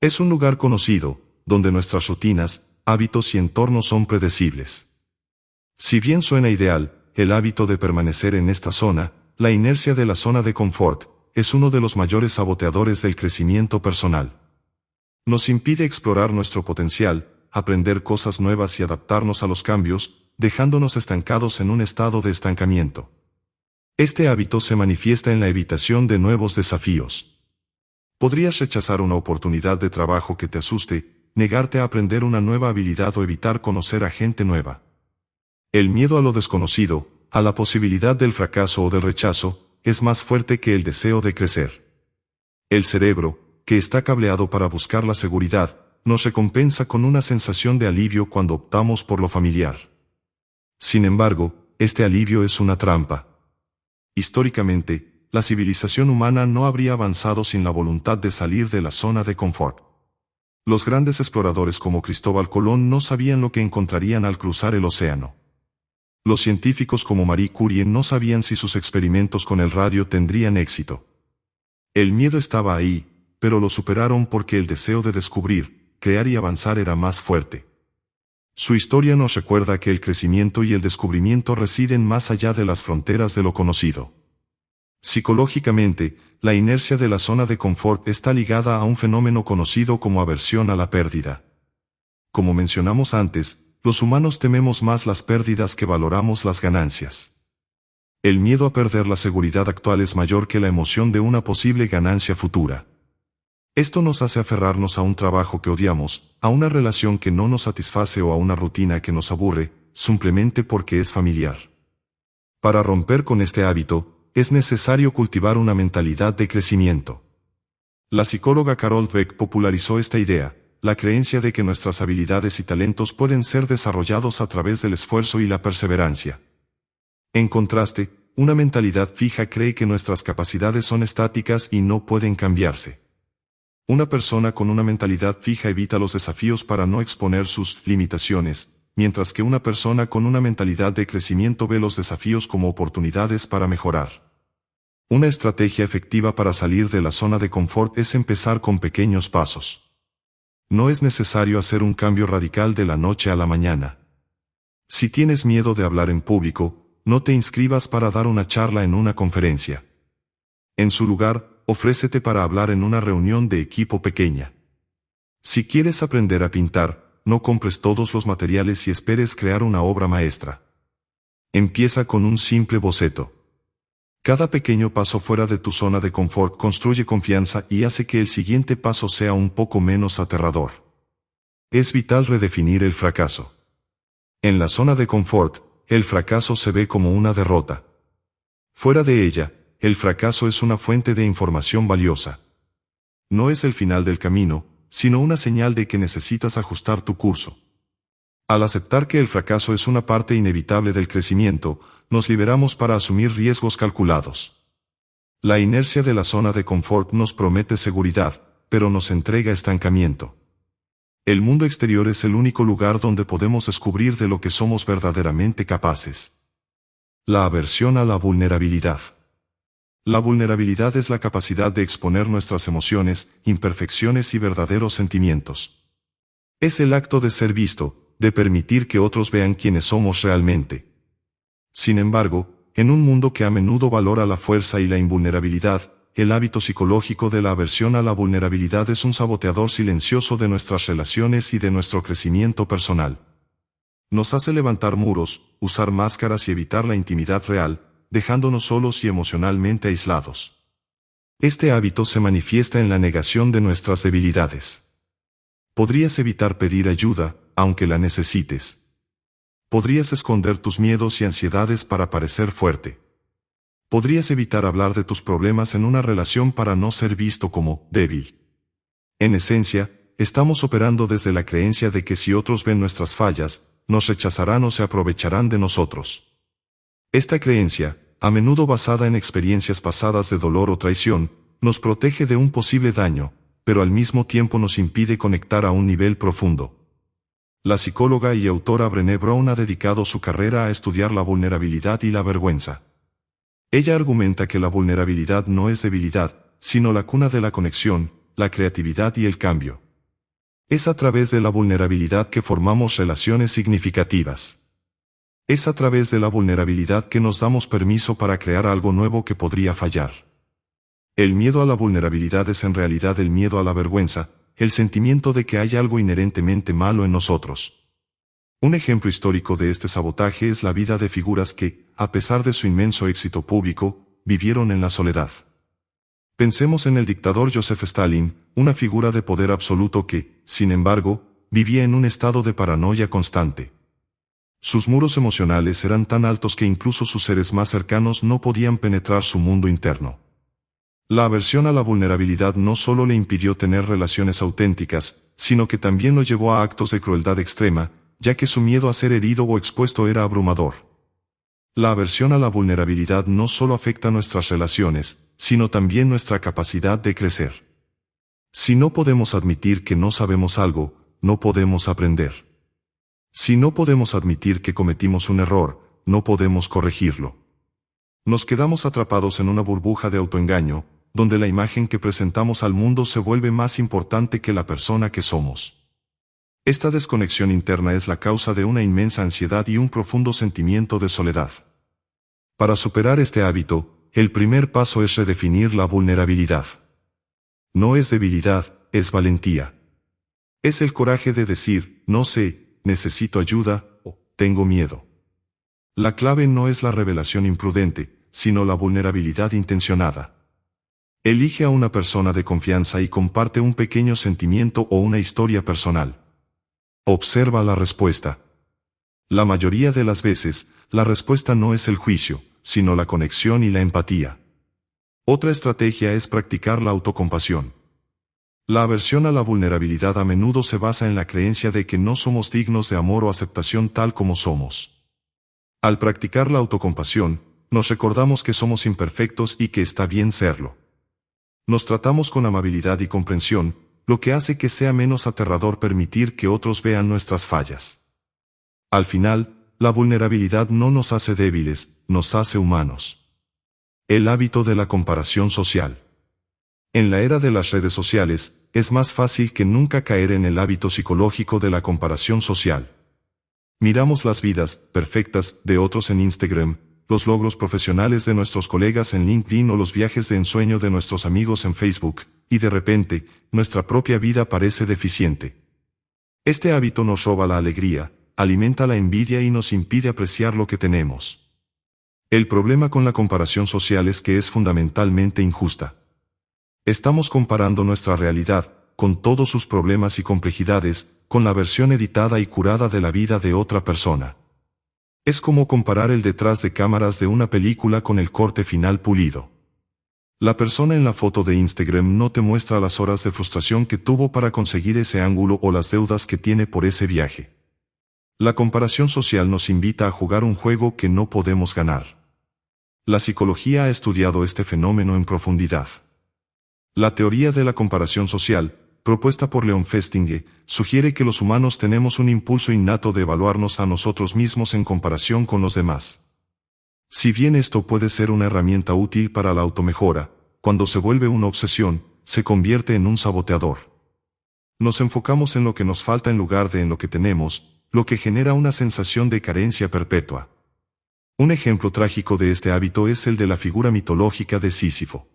Es un lugar conocido, donde nuestras rutinas, hábitos y entornos son predecibles. Si bien suena ideal, el hábito de permanecer en esta zona, la inercia de la zona de confort, es uno de los mayores saboteadores del crecimiento personal. Nos impide explorar nuestro potencial, aprender cosas nuevas y adaptarnos a los cambios, dejándonos estancados en un estado de estancamiento. Este hábito se manifiesta en la evitación de nuevos desafíos. Podrías rechazar una oportunidad de trabajo que te asuste, negarte a aprender una nueva habilidad o evitar conocer a gente nueva. El miedo a lo desconocido, a la posibilidad del fracaso o del rechazo, es más fuerte que el deseo de crecer. El cerebro, que está cableado para buscar la seguridad, nos recompensa con una sensación de alivio cuando optamos por lo familiar. Sin embargo, este alivio es una trampa. Históricamente, la civilización humana no habría avanzado sin la voluntad de salir de la zona de confort. Los grandes exploradores como Cristóbal Colón no sabían lo que encontrarían al cruzar el océano. Los científicos como Marie Curie no sabían si sus experimentos con el radio tendrían éxito. El miedo estaba ahí, pero lo superaron porque el deseo de descubrir, crear y avanzar era más fuerte. Su historia nos recuerda que el crecimiento y el descubrimiento residen más allá de las fronteras de lo conocido. Psicológicamente, la inercia de la zona de confort está ligada a un fenómeno conocido como aversión a la pérdida. Como mencionamos antes, los humanos tememos más las pérdidas que valoramos las ganancias. El miedo a perder la seguridad actual es mayor que la emoción de una posible ganancia futura. Esto nos hace aferrarnos a un trabajo que odiamos, a una relación que no nos satisface o a una rutina que nos aburre, simplemente porque es familiar. Para romper con este hábito, es necesario cultivar una mentalidad de crecimiento. La psicóloga Carol Dweck popularizó esta idea, la creencia de que nuestras habilidades y talentos pueden ser desarrollados a través del esfuerzo y la perseverancia. En contraste, una mentalidad fija cree que nuestras capacidades son estáticas y no pueden cambiarse. Una persona con una mentalidad fija evita los desafíos para no exponer sus limitaciones, mientras que una persona con una mentalidad de crecimiento ve los desafíos como oportunidades para mejorar. Una estrategia efectiva para salir de la zona de confort es empezar con pequeños pasos. No es necesario hacer un cambio radical de la noche a la mañana. Si tienes miedo de hablar en público, no te inscribas para dar una charla en una conferencia. En su lugar, ofrécete para hablar en una reunión de equipo pequeña. Si quieres aprender a pintar, no compres todos los materiales y esperes crear una obra maestra. Empieza con un simple boceto. Cada pequeño paso fuera de tu zona de confort construye confianza y hace que el siguiente paso sea un poco menos aterrador. Es vital redefinir el fracaso. En la zona de confort, el fracaso se ve como una derrota. Fuera de ella, el fracaso es una fuente de información valiosa. No es el final del camino, sino una señal de que necesitas ajustar tu curso. Al aceptar que el fracaso es una parte inevitable del crecimiento, nos liberamos para asumir riesgos calculados. La inercia de la zona de confort nos promete seguridad, pero nos entrega estancamiento. El mundo exterior es el único lugar donde podemos descubrir de lo que somos verdaderamente capaces. La aversión a la vulnerabilidad. La vulnerabilidad es la capacidad de exponer nuestras emociones, imperfecciones y verdaderos sentimientos. Es el acto de ser visto, de permitir que otros vean quiénes somos realmente. Sin embargo, en un mundo que a menudo valora la fuerza y la invulnerabilidad, el hábito psicológico de la aversión a la vulnerabilidad es un saboteador silencioso de nuestras relaciones y de nuestro crecimiento personal. Nos hace levantar muros, usar máscaras y evitar la intimidad real, dejándonos solos y emocionalmente aislados. Este hábito se manifiesta en la negación de nuestras debilidades. Podrías evitar pedir ayuda, aunque la necesites. Podrías esconder tus miedos y ansiedades para parecer fuerte. Podrías evitar hablar de tus problemas en una relación para no ser visto como débil. En esencia, estamos operando desde la creencia de que si otros ven nuestras fallas, nos rechazarán o se aprovecharán de nosotros. Esta creencia, a menudo basada en experiencias pasadas de dolor o traición, nos protege de un posible daño, pero al mismo tiempo nos impide conectar a un nivel profundo. La psicóloga y autora Brené Brown ha dedicado su carrera a estudiar la vulnerabilidad y la vergüenza. Ella argumenta que la vulnerabilidad no es debilidad, sino la cuna de la conexión, la creatividad y el cambio. Es a través de la vulnerabilidad que formamos relaciones significativas. Es a través de la vulnerabilidad que nos damos permiso para crear algo nuevo que podría fallar. El miedo a la vulnerabilidad es en realidad el miedo a la vergüenza, el sentimiento de que hay algo inherentemente malo en nosotros. Un ejemplo histórico de este sabotaje es la vida de figuras que, a pesar de su inmenso éxito público, vivieron en la soledad. Pensemos en el dictador Joseph Stalin, una figura de poder absoluto que, sin embargo, vivía en un estado de paranoia constante. Sus muros emocionales eran tan altos que incluso sus seres más cercanos no podían penetrar su mundo interno. La aversión a la vulnerabilidad no solo le impidió tener relaciones auténticas, sino que también lo llevó a actos de crueldad extrema, ya que su miedo a ser herido o expuesto era abrumador. La aversión a la vulnerabilidad no solo afecta nuestras relaciones, sino también nuestra capacidad de crecer. Si no podemos admitir que no sabemos algo, no podemos aprender. Si no podemos admitir que cometimos un error, no podemos corregirlo. Nos quedamos atrapados en una burbuja de autoengaño, donde la imagen que presentamos al mundo se vuelve más importante que la persona que somos. Esta desconexión interna es la causa de una inmensa ansiedad y un profundo sentimiento de soledad. Para superar este hábito, el primer paso es redefinir la vulnerabilidad. No es debilidad, es valentía. Es el coraje de decir, no sé, necesito ayuda, o tengo miedo. La clave no es la revelación imprudente, sino la vulnerabilidad intencionada. Elige a una persona de confianza y comparte un pequeño sentimiento o una historia personal. Observa la respuesta. La mayoría de las veces, la respuesta no es el juicio, sino la conexión y la empatía. Otra estrategia es practicar la autocompasión. La aversión a la vulnerabilidad a menudo se basa en la creencia de que no somos dignos de amor o aceptación tal como somos. Al practicar la autocompasión, nos recordamos que somos imperfectos y que está bien serlo. Nos tratamos con amabilidad y comprensión, lo que hace que sea menos aterrador permitir que otros vean nuestras fallas. Al final, la vulnerabilidad no nos hace débiles, nos hace humanos. El hábito de la comparación social. En la era de las redes sociales, es más fácil que nunca caer en el hábito psicológico de la comparación social. Miramos las vidas perfectas de otros en Instagram, los logros profesionales de nuestros colegas en LinkedIn o los viajes de ensueño de nuestros amigos en Facebook, y de repente, nuestra propia vida parece deficiente. Este hábito nos roba la alegría, alimenta la envidia y nos impide apreciar lo que tenemos. El problema con la comparación social es que es fundamentalmente injusta. Estamos comparando nuestra realidad, con todos sus problemas y complejidades, con la versión editada y curada de la vida de otra persona. Es como comparar el detrás de cámaras de una película con el corte final pulido. La persona en la foto de Instagram no te muestra las horas de frustración que tuvo para conseguir ese ángulo o las deudas que tiene por ese viaje. La comparación social nos invita a jugar un juego que no podemos ganar. La psicología ha estudiado este fenómeno en profundidad. La teoría de la comparación social propuesta por Leon Festinger, sugiere que los humanos tenemos un impulso innato de evaluarnos a nosotros mismos en comparación con los demás. Si bien esto puede ser una herramienta útil para la automejora, cuando se vuelve una obsesión, se convierte en un saboteador. Nos enfocamos en lo que nos falta en lugar de en lo que tenemos, lo que genera una sensación de carencia perpetua. Un ejemplo trágico de este hábito es el de la figura mitológica de Sísifo.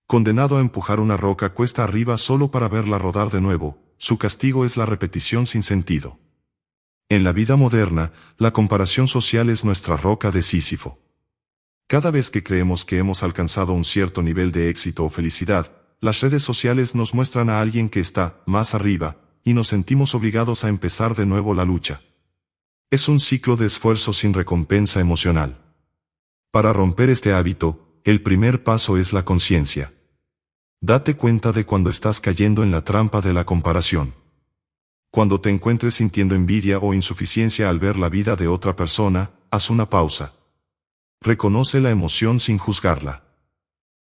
Condenado a empujar una roca cuesta arriba solo para verla rodar de nuevo, su castigo es la repetición sin sentido. En la vida moderna, la comparación social es nuestra roca de Sísifo. Cada vez que creemos que hemos alcanzado un cierto nivel de éxito o felicidad, las redes sociales nos muestran a alguien que está más arriba, y nos sentimos obligados a empezar de nuevo la lucha. Es un ciclo de esfuerzo sin recompensa emocional. Para romper este hábito, el primer paso es la conciencia. Date cuenta de cuando estás cayendo en la trampa de la comparación. Cuando te encuentres sintiendo envidia o insuficiencia al ver la vida de otra persona, haz una pausa. Reconoce la emoción sin juzgarla.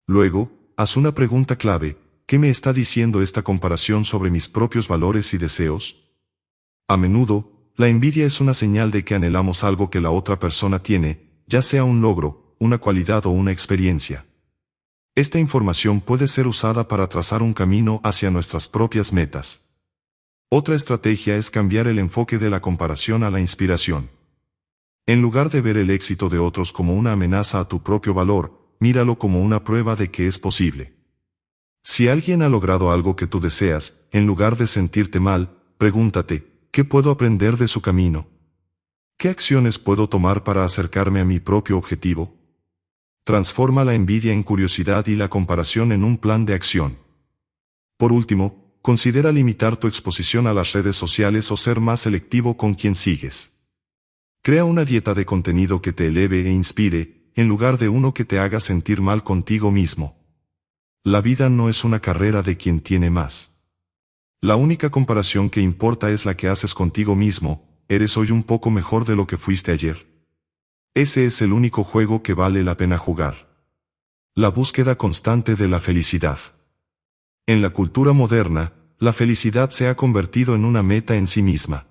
Luego, haz una pregunta clave: ¿qué me está diciendo esta comparación sobre mis propios valores y deseos? A menudo, la envidia es una señal de que anhelamos algo que la otra persona tiene, ya sea un logro, una cualidad o una experiencia. Esta información puede ser usada para trazar un camino hacia nuestras propias metas. Otra estrategia es cambiar el enfoque de la comparación a la inspiración. En lugar de ver el éxito de otros como una amenaza a tu propio valor, míralo como una prueba de que es posible. Si alguien ha logrado algo que tú deseas, en lugar de sentirte mal, pregúntate: ¿qué puedo aprender de su camino? ¿Qué acciones puedo tomar para acercarme a mi propio objetivo? Transforma la envidia en curiosidad y la comparación en un plan de acción. Por último, considera limitar tu exposición a las redes sociales o ser más selectivo con quien sigues. Crea una dieta de contenido que te eleve e inspire, en lugar de uno que te haga sentir mal contigo mismo. La vida no es una carrera de quien tiene más. La única comparación que importa es la que haces contigo mismo. ¿Eres hoy un poco mejor de lo que fuiste ayer? Ese es el único juego que vale la pena jugar. La búsqueda constante de la felicidad. En la cultura moderna, la felicidad se ha convertido en una meta en sí misma.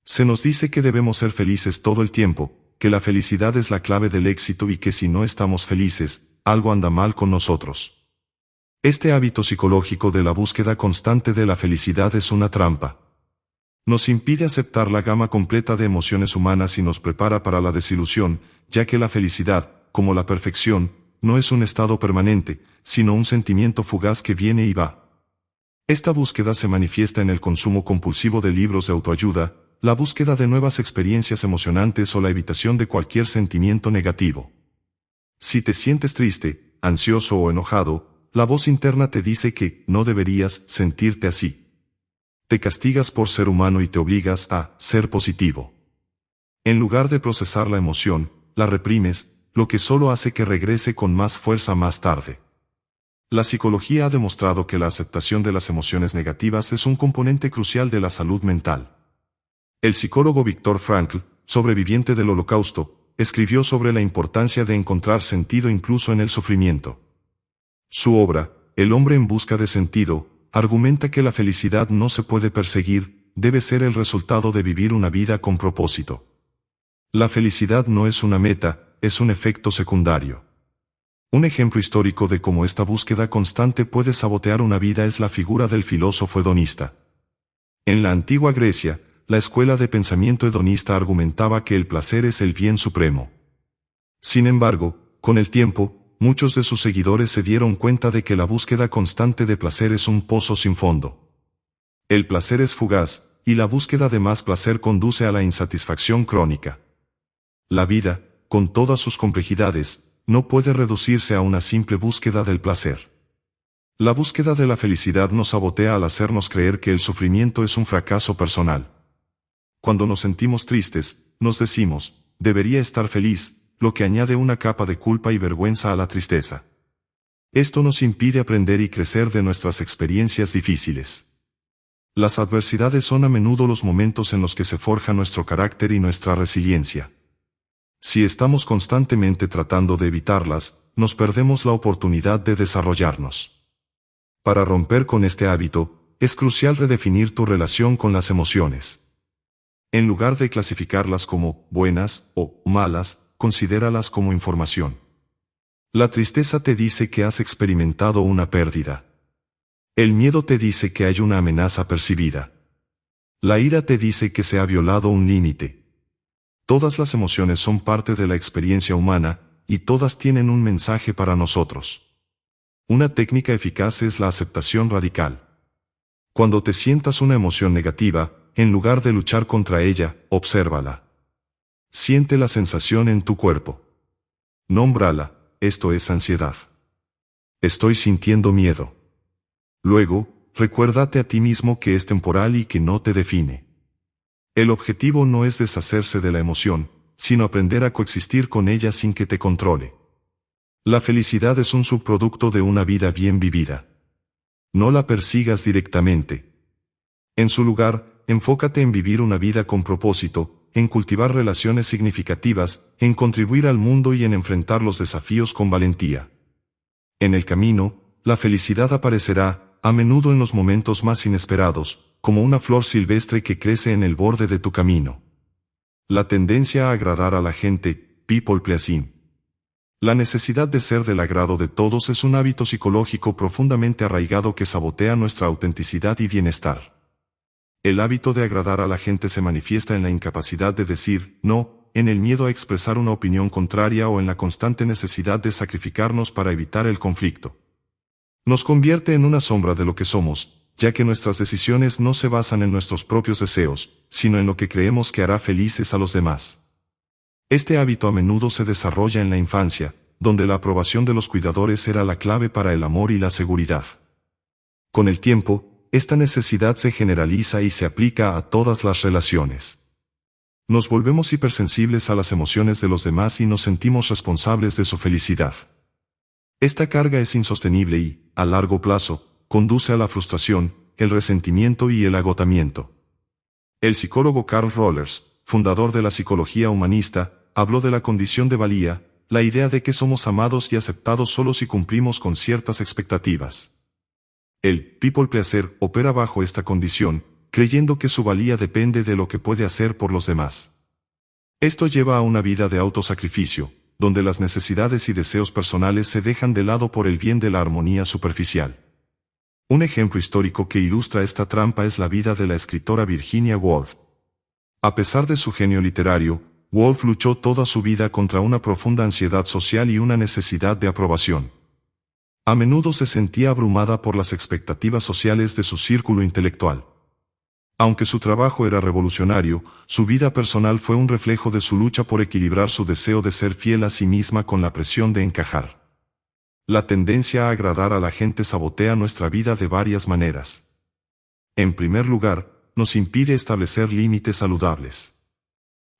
Se nos dice que debemos ser felices todo el tiempo, que la felicidad es la clave del éxito y que si no estamos felices, algo anda mal con nosotros. Este hábito psicológico de la búsqueda constante de la felicidad es una trampa. Nos impide aceptar la gama completa de emociones humanas y nos prepara para la desilusión, ya que la felicidad, como la perfección, no es un estado permanente, sino un sentimiento fugaz que viene y va. Esta búsqueda se manifiesta en el consumo compulsivo de libros de autoayuda, la búsqueda de nuevas experiencias emocionantes o la evitación de cualquier sentimiento negativo. Si te sientes triste, ansioso o enojado, la voz interna te dice que no deberías sentirte así. Te castigas por ser humano y te obligas a ser positivo. En lugar de procesar la emoción, la reprimes, lo que solo hace que regrese con más fuerza más tarde. La psicología ha demostrado que la aceptación de las emociones negativas es un componente crucial de la salud mental. El psicólogo Viktor Frankl, sobreviviente del Holocausto, escribió sobre la importancia de encontrar sentido incluso en el sufrimiento. Su obra, El hombre en busca de sentido, argumenta que la felicidad no se puede perseguir, debe ser el resultado de vivir una vida con propósito. La felicidad no es una meta, es un efecto secundario. Un ejemplo histórico de cómo esta búsqueda constante puede sabotear una vida es la figura del filósofo hedonista. En la antigua Grecia, la escuela de pensamiento hedonista argumentaba que el placer es el bien supremo. Sin embargo, con el tiempo, muchos de sus seguidores se dieron cuenta de que la búsqueda constante de placer es un pozo sin fondo. El placer es fugaz, y la búsqueda de más placer conduce a la insatisfacción crónica. La vida, con todas sus complejidades, no puede reducirse a una simple búsqueda del placer. La búsqueda de la felicidad nos sabotea al hacernos creer que el sufrimiento es un fracaso personal. Cuando nos sentimos tristes, nos decimos, debería estar feliz, lo que añade una capa de culpa y vergüenza a la tristeza. Esto nos impide aprender y crecer de nuestras experiencias difíciles. Las adversidades son a menudo los momentos en los que se forja nuestro carácter y nuestra resiliencia. Si estamos constantemente tratando de evitarlas, nos perdemos la oportunidad de desarrollarnos. Para romper con este hábito, es crucial redefinir tu relación con las emociones. En lugar de clasificarlas como buenas o malas, considéralas como información. La tristeza te dice que has experimentado una pérdida. El miedo te dice que hay una amenaza percibida. La ira te dice que se ha violado un límite. Todas las emociones son parte de la experiencia humana, y todas tienen un mensaje para nosotros. Una técnica eficaz es la aceptación radical. Cuando te sientas una emoción negativa, en lugar de luchar contra ella, obsérvala. Siente la sensación en tu cuerpo. Nómbrala, esto es ansiedad. Estoy sintiendo miedo. Luego, recuérdate a ti mismo que es temporal y que no te define. El objetivo no es deshacerse de la emoción, sino aprender a coexistir con ella sin que te controle. La felicidad es un subproducto de una vida bien vivida. No la persigas directamente. En su lugar, enfócate en vivir una vida con propósito, en cultivar relaciones significativas, en contribuir al mundo y en enfrentar los desafíos con valentía. En el camino, la felicidad aparecerá, a menudo en los momentos más inesperados, como una flor silvestre que crece en el borde de tu camino. La tendencia a agradar a la gente, people pleasing. La necesidad de ser del agrado de todos es un hábito psicológico profundamente arraigado que sabotea nuestra autenticidad y bienestar. El hábito de agradar a la gente se manifiesta en la incapacidad de decir no, en el miedo a expresar una opinión contraria o en la constante necesidad de sacrificarnos para evitar el conflicto. Nos convierte en una sombra de lo que somos, ya que nuestras decisiones no se basan en nuestros propios deseos, sino en lo que creemos que hará felices a los demás. Este hábito a menudo se desarrolla en la infancia, donde la aprobación de los cuidadores era la clave para el amor y la seguridad. Con el tiempo, esta necesidad se generaliza y se aplica a todas las relaciones. Nos volvemos hipersensibles a las emociones de los demás y nos sentimos responsables de su felicidad. Esta carga es insostenible y, a largo plazo, conduce a la frustración, el resentimiento y el agotamiento. El psicólogo Carl Rollers, fundador de la psicología humanista, habló de la condición de valía, la idea de que somos amados y aceptados solo si cumplimos con ciertas expectativas. El people pleaser opera bajo esta condición, creyendo que su valía depende de lo que puede hacer por los demás. Esto lleva a una vida de autosacrificio, donde las necesidades y deseos personales se dejan de lado por el bien de la armonía superficial. Un ejemplo histórico que ilustra esta trampa es la vida de la escritora Virginia Woolf. A pesar de su genio literario, Woolf luchó toda su vida contra una profunda ansiedad social y una necesidad de aprobación. A menudo se sentía abrumada por las expectativas sociales de su círculo intelectual. Aunque su trabajo era revolucionario, su vida personal fue un reflejo de su lucha por equilibrar su deseo de ser fiel a sí misma con la presión de encajar. La tendencia a agradar a la gente sabotea nuestra vida de varias maneras. En primer lugar, nos impide establecer límites saludables.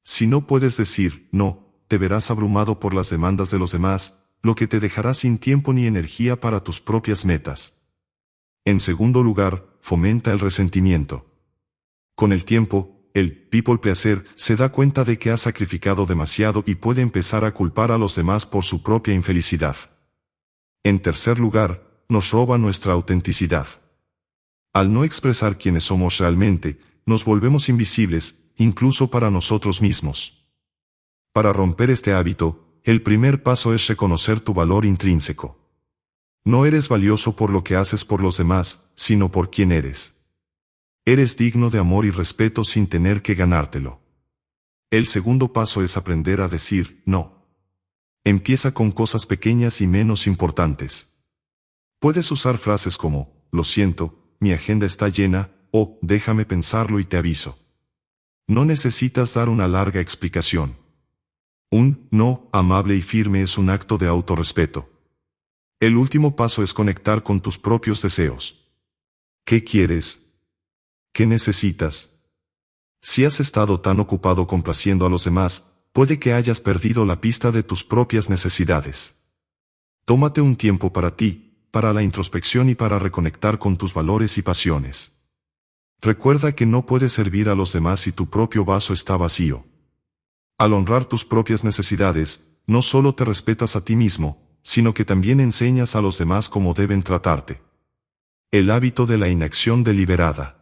Si no puedes decir no, te verás abrumado por las demandas de los demás, lo que te dejará sin tiempo ni energía para tus propias metas. En segundo lugar, fomenta el resentimiento. Con el tiempo, el people pleaser se da cuenta de que ha sacrificado demasiado y puede empezar a culpar a los demás por su propia infelicidad. En tercer lugar, nos roba nuestra autenticidad. Al no expresar quiénes somos realmente, nos volvemos invisibles, incluso para nosotros mismos. Para romper este hábito, el primer paso es reconocer tu valor intrínseco. No eres valioso por lo que haces por los demás, sino por quién eres. Eres digno de amor y respeto sin tener que ganártelo. El segundo paso es aprender a decir no. Empieza con cosas pequeñas y menos importantes. Puedes usar frases como, lo siento, mi agenda está llena, o déjame pensarlo y te aviso. No necesitas dar una larga explicación. Un no amable y firme es un acto de autorrespeto. El último paso es conectar con tus propios deseos. ¿Qué quieres? ¿Qué necesitas? Si has estado tan ocupado complaciendo a los demás, puede que hayas perdido la pista de tus propias necesidades. Tómate un tiempo para ti, para la introspección y para reconectar con tus valores y pasiones. Recuerda que no puedes servir a los demás si tu propio vaso está vacío. Al honrar tus propias necesidades, no solo te respetas a ti mismo, sino que también enseñas a los demás cómo deben tratarte. El hábito de la inacción deliberada.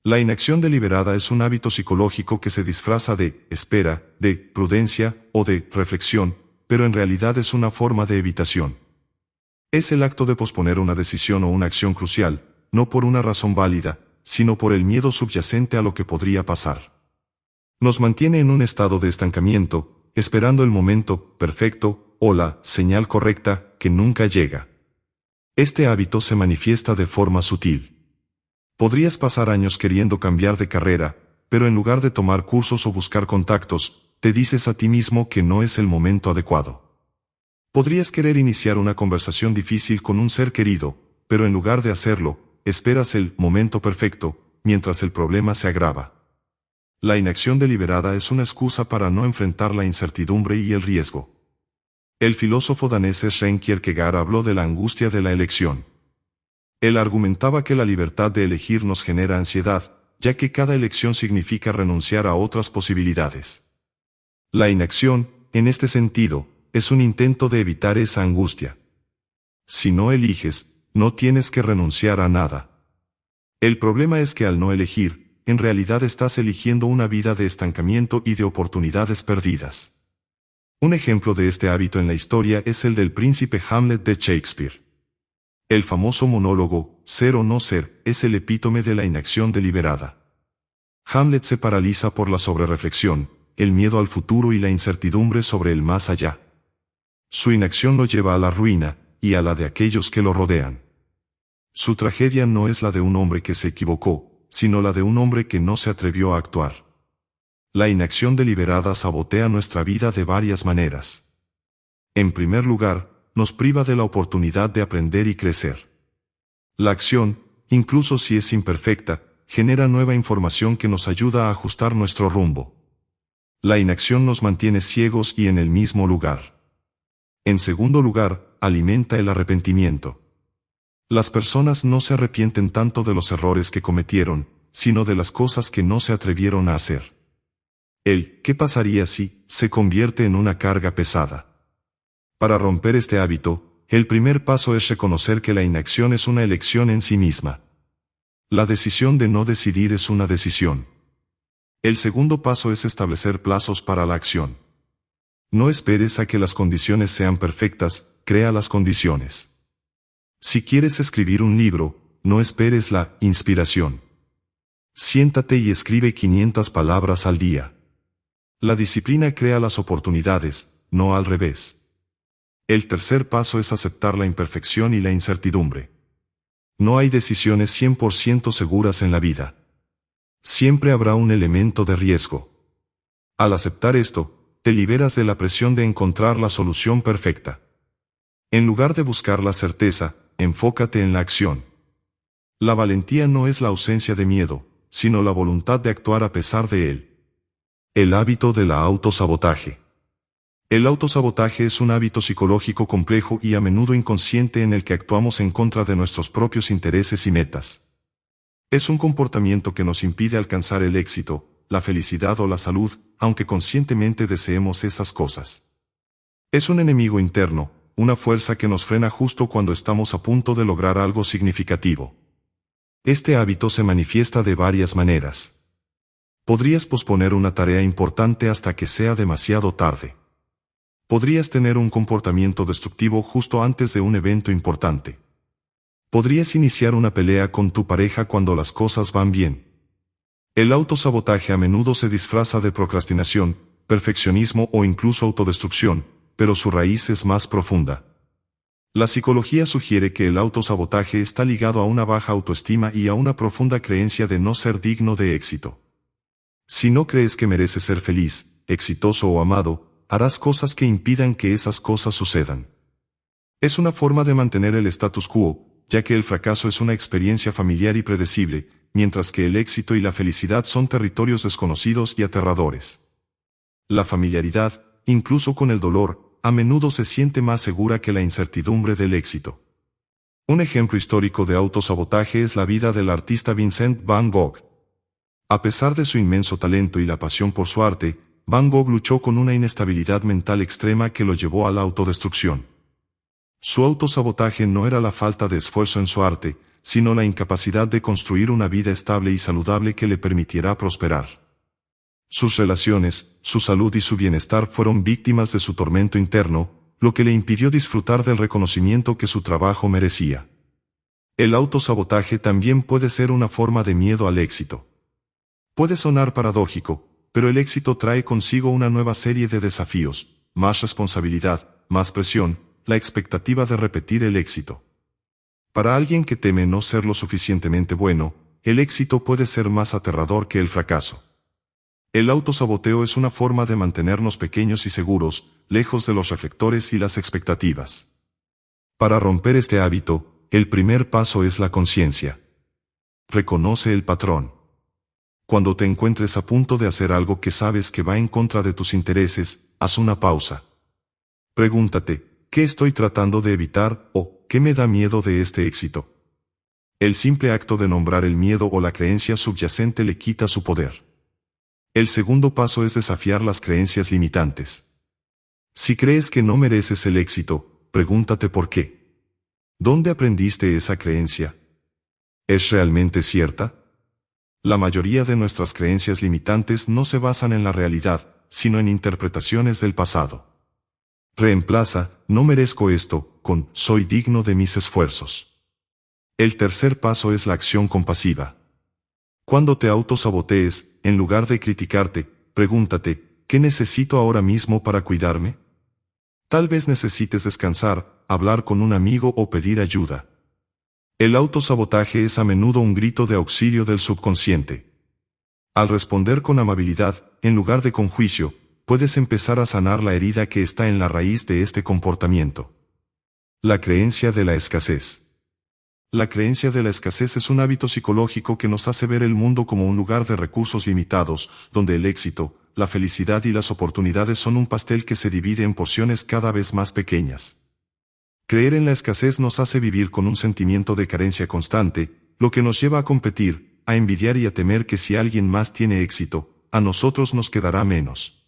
La inacción deliberada es un hábito psicológico que se disfraza de espera, de prudencia o de reflexión, pero en realidad es una forma de evitación. Es el acto de posponer una decisión o una acción crucial, no por una razón válida, sino por el miedo subyacente a lo que podría pasar. Nos mantiene en un estado de estancamiento, esperando el momento perfecto o la señal correcta que nunca llega. Este hábito se manifiesta de forma sutil. Podrías pasar años queriendo cambiar de carrera, pero en lugar de tomar cursos o buscar contactos, te dices a ti mismo que no es el momento adecuado. Podrías querer iniciar una conversación difícil con un ser querido, pero en lugar de hacerlo, esperas el momento perfecto, mientras el problema se agrava. La inacción deliberada es una excusa para no enfrentar la incertidumbre y el riesgo. El filósofo danés Søren Kierkegaard habló de la angustia de la elección. Él argumentaba que la libertad de elegir nos genera ansiedad, ya que cada elección significa renunciar a otras posibilidades. La inacción, en este sentido, es un intento de evitar esa angustia. Si no eliges, no tienes que renunciar a nada. El problema es que al no elegir, en realidad estás eligiendo una vida de estancamiento y de oportunidades perdidas. Un ejemplo de este hábito en la historia es el del príncipe Hamlet de Shakespeare. El famoso monólogo, ser o no ser, es el epítome de la inacción deliberada. Hamlet se paraliza por la sobrereflexión, el miedo al futuro y la incertidumbre sobre el más allá. Su inacción lo lleva a la ruina, y a la de aquellos que lo rodean. Su tragedia no es la de un hombre que se equivocó, sino la de un hombre que no se atrevió a actuar. La inacción deliberada sabotea nuestra vida de varias maneras. En primer lugar, nos priva de la oportunidad de aprender y crecer. La acción, incluso si es imperfecta, genera nueva información que nos ayuda a ajustar nuestro rumbo. La inacción nos mantiene ciegos y en el mismo lugar. En segundo lugar, alimenta el arrepentimiento. Las personas no se arrepienten tanto de los errores que cometieron, sino de las cosas que no se atrevieron a hacer. El ¿qué pasaría si? Se convierte en una carga pesada. Para romper este hábito, el primer paso es reconocer que la inacción es una elección en sí misma. La decisión de no decidir es una decisión. El segundo paso es establecer plazos para la acción. No esperes a que las condiciones sean perfectas, crea las condiciones. Si quieres escribir un libro, no esperes la inspiración. Siéntate y escribe 500 palabras al día. La disciplina crea las oportunidades, no al revés. El tercer paso es aceptar la imperfección y la incertidumbre. No hay decisiones 100% seguras en la vida. Siempre habrá un elemento de riesgo. Al aceptar esto, te liberas de la presión de encontrar la solución perfecta. En lugar de buscar la certeza, enfócate en la acción. La valentía no es la ausencia de miedo, sino la voluntad de actuar a pesar de él. El hábito de la autosabotaje. El autosabotaje es un hábito psicológico complejo y a menudo inconsciente en el que actuamos en contra de nuestros propios intereses y metas. Es un comportamiento que nos impide alcanzar el éxito, la felicidad o la salud, aunque conscientemente deseemos esas cosas. Es un enemigo interno, una fuerza que nos frena justo cuando estamos a punto de lograr algo significativo. Este hábito se manifiesta de varias maneras. Podrías posponer una tarea importante hasta que sea demasiado tarde. Podrías tener un comportamiento destructivo justo antes de un evento importante. Podrías iniciar una pelea con tu pareja cuando las cosas van bien. El autosabotaje a menudo se disfraza de procrastinación, perfeccionismo o incluso autodestrucción, pero su raíz es más profunda. La psicología sugiere que el autosabotaje está ligado a una baja autoestima y a una profunda creencia de no ser digno de éxito. Si no crees que mereces ser feliz, exitoso o amado, harás cosas que impidan que esas cosas sucedan. Es una forma de mantener el status quo, ya que el fracaso es una experiencia familiar y predecible, mientras que el éxito y la felicidad son territorios desconocidos y aterradores. La familiaridad, incluso con el dolor, a menudo se siente más segura que la incertidumbre del éxito. Un ejemplo histórico de autosabotaje es la vida del artista Vincent Van Gogh. A pesar de su inmenso talento y la pasión por su arte, Van Gogh luchó con una inestabilidad mental extrema que lo llevó a la autodestrucción. Su autosabotaje no era la falta de esfuerzo en su arte, sino la incapacidad de construir una vida estable y saludable que le permitiera prosperar. Sus relaciones, su salud y su bienestar fueron víctimas de su tormento interno, lo que le impidió disfrutar del reconocimiento que su trabajo merecía. El autosabotaje también puede ser una forma de miedo al éxito. Puede sonar paradójico, pero el éxito trae consigo una nueva serie de desafíos, más responsabilidad, más presión, la expectativa de repetir el éxito. Para alguien que teme no ser lo suficientemente bueno, el éxito puede ser más aterrador que el fracaso. El autosaboteo es una forma de mantenernos pequeños y seguros, lejos de los reflectores y las expectativas. Para romper este hábito, el primer paso es la conciencia. Reconoce el patrón. Cuando te encuentres a punto de hacer algo que sabes que va en contra de tus intereses, haz una pausa. Pregúntate, ¿qué estoy tratando de evitar o qué me da miedo de este éxito? El simple acto de nombrar el miedo o la creencia subyacente le quita su poder. El segundo paso es desafiar las creencias limitantes. Si crees que no mereces el éxito, pregúntate por qué. ¿Dónde aprendiste esa creencia? ¿Es realmente cierta? La mayoría de nuestras creencias limitantes no se basan en la realidad, sino en interpretaciones del pasado. Reemplaza, no merezco esto, con, soy digno de mis esfuerzos. El tercer paso es la acción compasiva. Cuando te autosabotees, en lugar de criticarte, pregúntate, ¿qué necesito ahora mismo para cuidarme? Tal vez necesites descansar, hablar con un amigo o pedir ayuda. El autosabotaje es a menudo un grito de auxilio del subconsciente. Al responder con amabilidad, en lugar de con juicio, puedes empezar a sanar la herida que está en la raíz de este comportamiento. La creencia de la escasez. La creencia de la escasez es un hábito psicológico que nos hace ver el mundo como un lugar de recursos limitados, donde el éxito, la felicidad y las oportunidades son un pastel que se divide en porciones cada vez más pequeñas. Creer en la escasez nos hace vivir con un sentimiento de carencia constante, lo que nos lleva a competir, a envidiar y a temer que si alguien más tiene éxito, a nosotros nos quedará menos.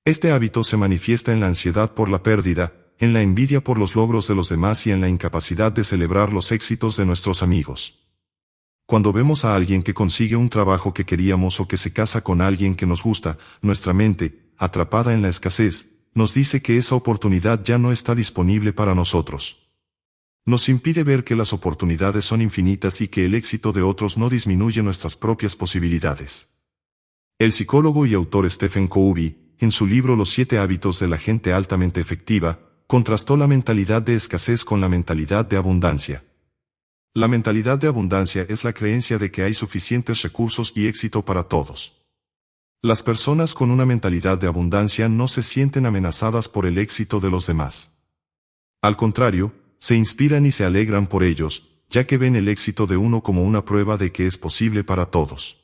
Este hábito se manifiesta en la ansiedad por la pérdida, en la envidia por los logros de los demás y en la incapacidad de celebrar los éxitos de nuestros amigos. Cuando vemos a alguien que consigue un trabajo que queríamos o que se casa con alguien que nos gusta, nuestra mente, atrapada en la escasez, nos dice que esa oportunidad ya no está disponible para nosotros. Nos impide ver que las oportunidades son infinitas y que el éxito de otros no disminuye nuestras propias posibilidades. El psicólogo y autor Stephen Covey, en su libro Los 7 hábitos de la gente altamente efectiva, contrastó la mentalidad de escasez con la mentalidad de abundancia. La mentalidad de abundancia es la creencia de que hay suficientes recursos y éxito para todos. Las personas con una mentalidad de abundancia no se sienten amenazadas por el éxito de los demás. Al contrario, se inspiran y se alegran por ellos, ya que ven el éxito de uno como una prueba de que es posible para todos.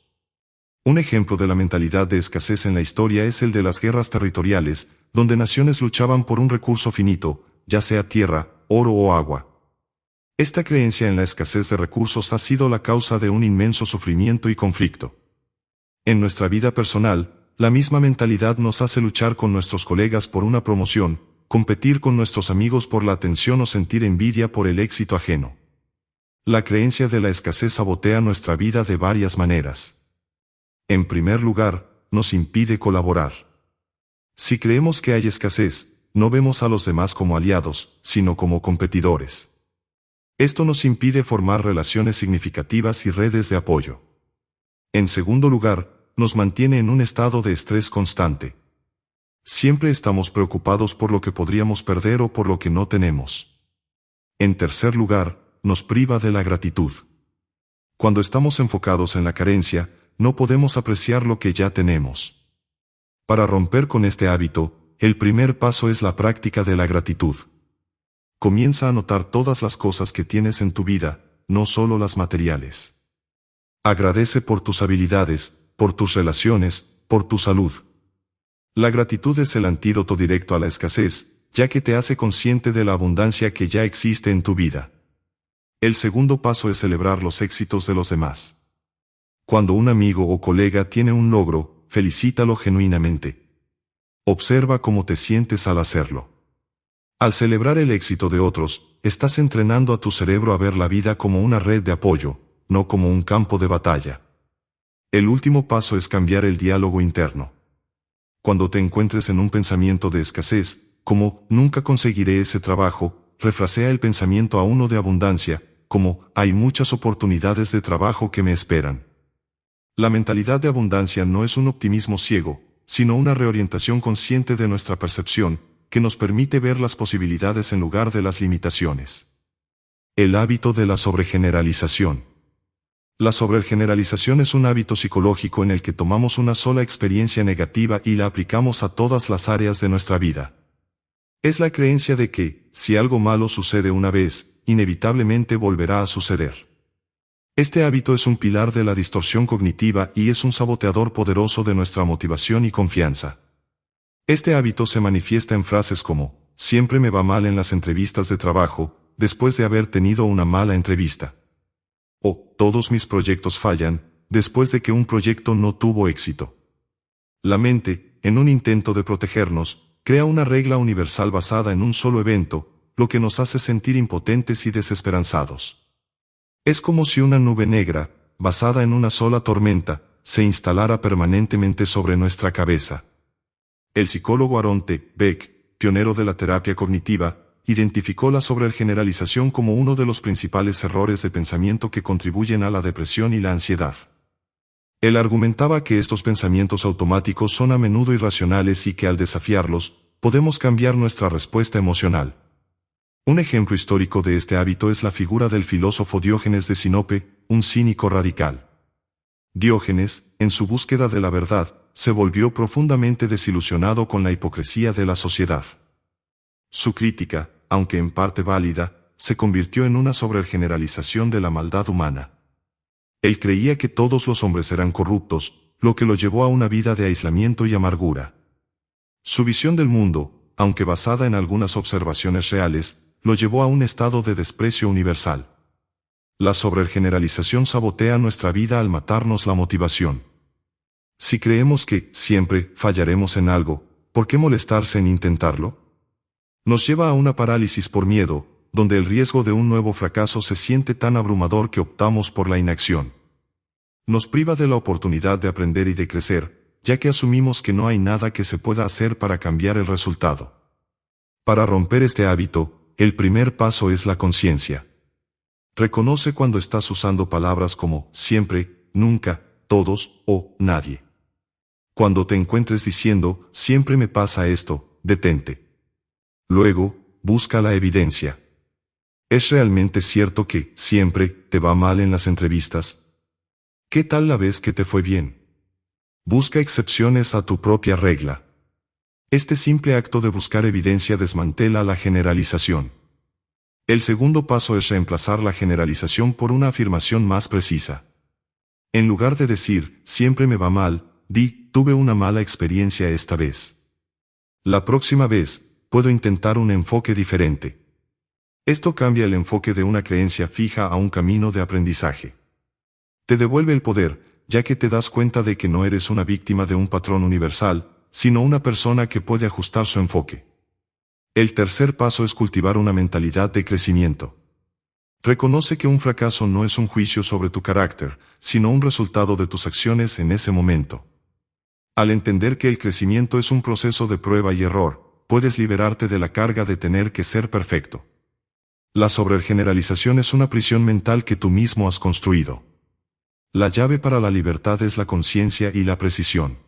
Un ejemplo de la mentalidad de escasez en la historia es el de las guerras territoriales, donde naciones luchaban por un recurso finito, ya sea tierra, oro o agua. Esta creencia en la escasez de recursos ha sido la causa de un inmenso sufrimiento y conflicto. En nuestra vida personal, la misma mentalidad nos hace luchar con nuestros colegas por una promoción, competir con nuestros amigos por la atención o sentir envidia por el éxito ajeno. La creencia de la escasez sabotea nuestra vida de varias maneras. En primer lugar, nos impide colaborar. Si creemos que hay escasez, no vemos a los demás como aliados, sino como competidores. Esto nos impide formar relaciones significativas y redes de apoyo. En segundo lugar, nos mantiene en un estado de estrés constante. Siempre estamos preocupados por lo que podríamos perder o por lo que no tenemos. En tercer lugar, nos priva de la gratitud. Cuando estamos enfocados en la carencia, no podemos apreciar lo que ya tenemos. Para romper con este hábito, el primer paso es la práctica de la gratitud. Comienza a notar todas las cosas que tienes en tu vida, no solo las materiales. Agradece por tus habilidades, por tus relaciones, por tu salud. La gratitud es el antídoto directo a la escasez, ya que te hace consciente de la abundancia que ya existe en tu vida. El segundo paso es celebrar los éxitos de los demás. Cuando un amigo o colega tiene un logro, felicítalo genuinamente. Observa cómo te sientes al hacerlo. Al celebrar el éxito de otros, estás entrenando a tu cerebro a ver la vida como una red de apoyo, no como un campo de batalla. El último paso es cambiar el diálogo interno. Cuando te encuentres en un pensamiento de escasez, como nunca conseguiré ese trabajo, refrasea el pensamiento a uno de abundancia, como hay muchas oportunidades de trabajo que me esperan. La mentalidad de abundancia no es un optimismo ciego, sino una reorientación consciente de nuestra percepción, que nos permite ver las posibilidades en lugar de las limitaciones. El hábito de la sobregeneralización. La sobregeneralización es un hábito psicológico en el que tomamos una sola experiencia negativa y la aplicamos a todas las áreas de nuestra vida. Es la creencia de que, si algo malo sucede una vez, inevitablemente volverá a suceder. Este hábito es un pilar de la distorsión cognitiva y es un saboteador poderoso de nuestra motivación y confianza. Este hábito se manifiesta en frases como, siempre me va mal en las entrevistas de trabajo, después de haber tenido una mala entrevista. O, todos mis proyectos fallan, después de que un proyecto no tuvo éxito. La mente, en un intento de protegernos, crea una regla universal basada en un solo evento, lo que nos hace sentir impotentes y desesperanzados. Es como si una nube negra, basada en una sola tormenta, se instalara permanentemente sobre nuestra cabeza. El psicólogo Aaron T. Beck, pionero de la terapia cognitiva, identificó la sobregeneralización como uno de los principales errores de pensamiento que contribuyen a la depresión y la ansiedad. Él argumentaba que estos pensamientos automáticos son a menudo irracionales y que al desafiarlos, podemos cambiar nuestra respuesta emocional. Un ejemplo histórico de este hábito es la figura del filósofo Diógenes de Sinope, un cínico radical. Diógenes, en su búsqueda de la verdad, se volvió profundamente desilusionado con la hipocresía de la sociedad. Su crítica, aunque en parte válida, se convirtió en una sobregeneralización de la maldad humana. Él creía que todos los hombres eran corruptos, lo que lo llevó a una vida de aislamiento y amargura. Su visión del mundo, aunque basada en algunas observaciones reales, lo llevó a un estado de desprecio universal. La sobregeneralización sabotea nuestra vida al matarnos la motivación. Si creemos que siempre fallaremos en algo, ¿por qué molestarse en intentarlo? Nos lleva a una parálisis por miedo, donde el riesgo de un nuevo fracaso se siente tan abrumador que optamos por la inacción. Nos priva de la oportunidad de aprender y de crecer, ya que asumimos que no hay nada que se pueda hacer para cambiar el resultado. Para romper este hábito, el primer paso es la conciencia. Reconoce cuando estás usando palabras como siempre, nunca, todos o nadie. Cuando te encuentres diciendo siempre me pasa esto, detente. Luego, busca la evidencia. ¿Es realmente cierto que siempre te va mal en las entrevistas? ¿Qué tal la vez que te fue bien? Busca excepciones a tu propia regla. Este simple acto de buscar evidencia desmantela la generalización. El segundo paso es reemplazar la generalización por una afirmación más precisa. En lugar de decir, siempre me va mal, di, tuve una mala experiencia esta vez. La próxima vez, puedo intentar un enfoque diferente. Esto cambia el enfoque de una creencia fija a un camino de aprendizaje. Te devuelve el poder, ya que te das cuenta de que no eres una víctima de un patrón universal, sino una persona que puede ajustar su enfoque. El tercer paso es cultivar una mentalidad de crecimiento. Reconoce que un fracaso no es un juicio sobre tu carácter, sino un resultado de tus acciones en ese momento. Al entender que el crecimiento es un proceso de prueba y error, puedes liberarte de la carga de tener que ser perfecto. La sobregeneralización es una prisión mental que tú mismo has construido. La llave para la libertad es la conciencia y la precisión.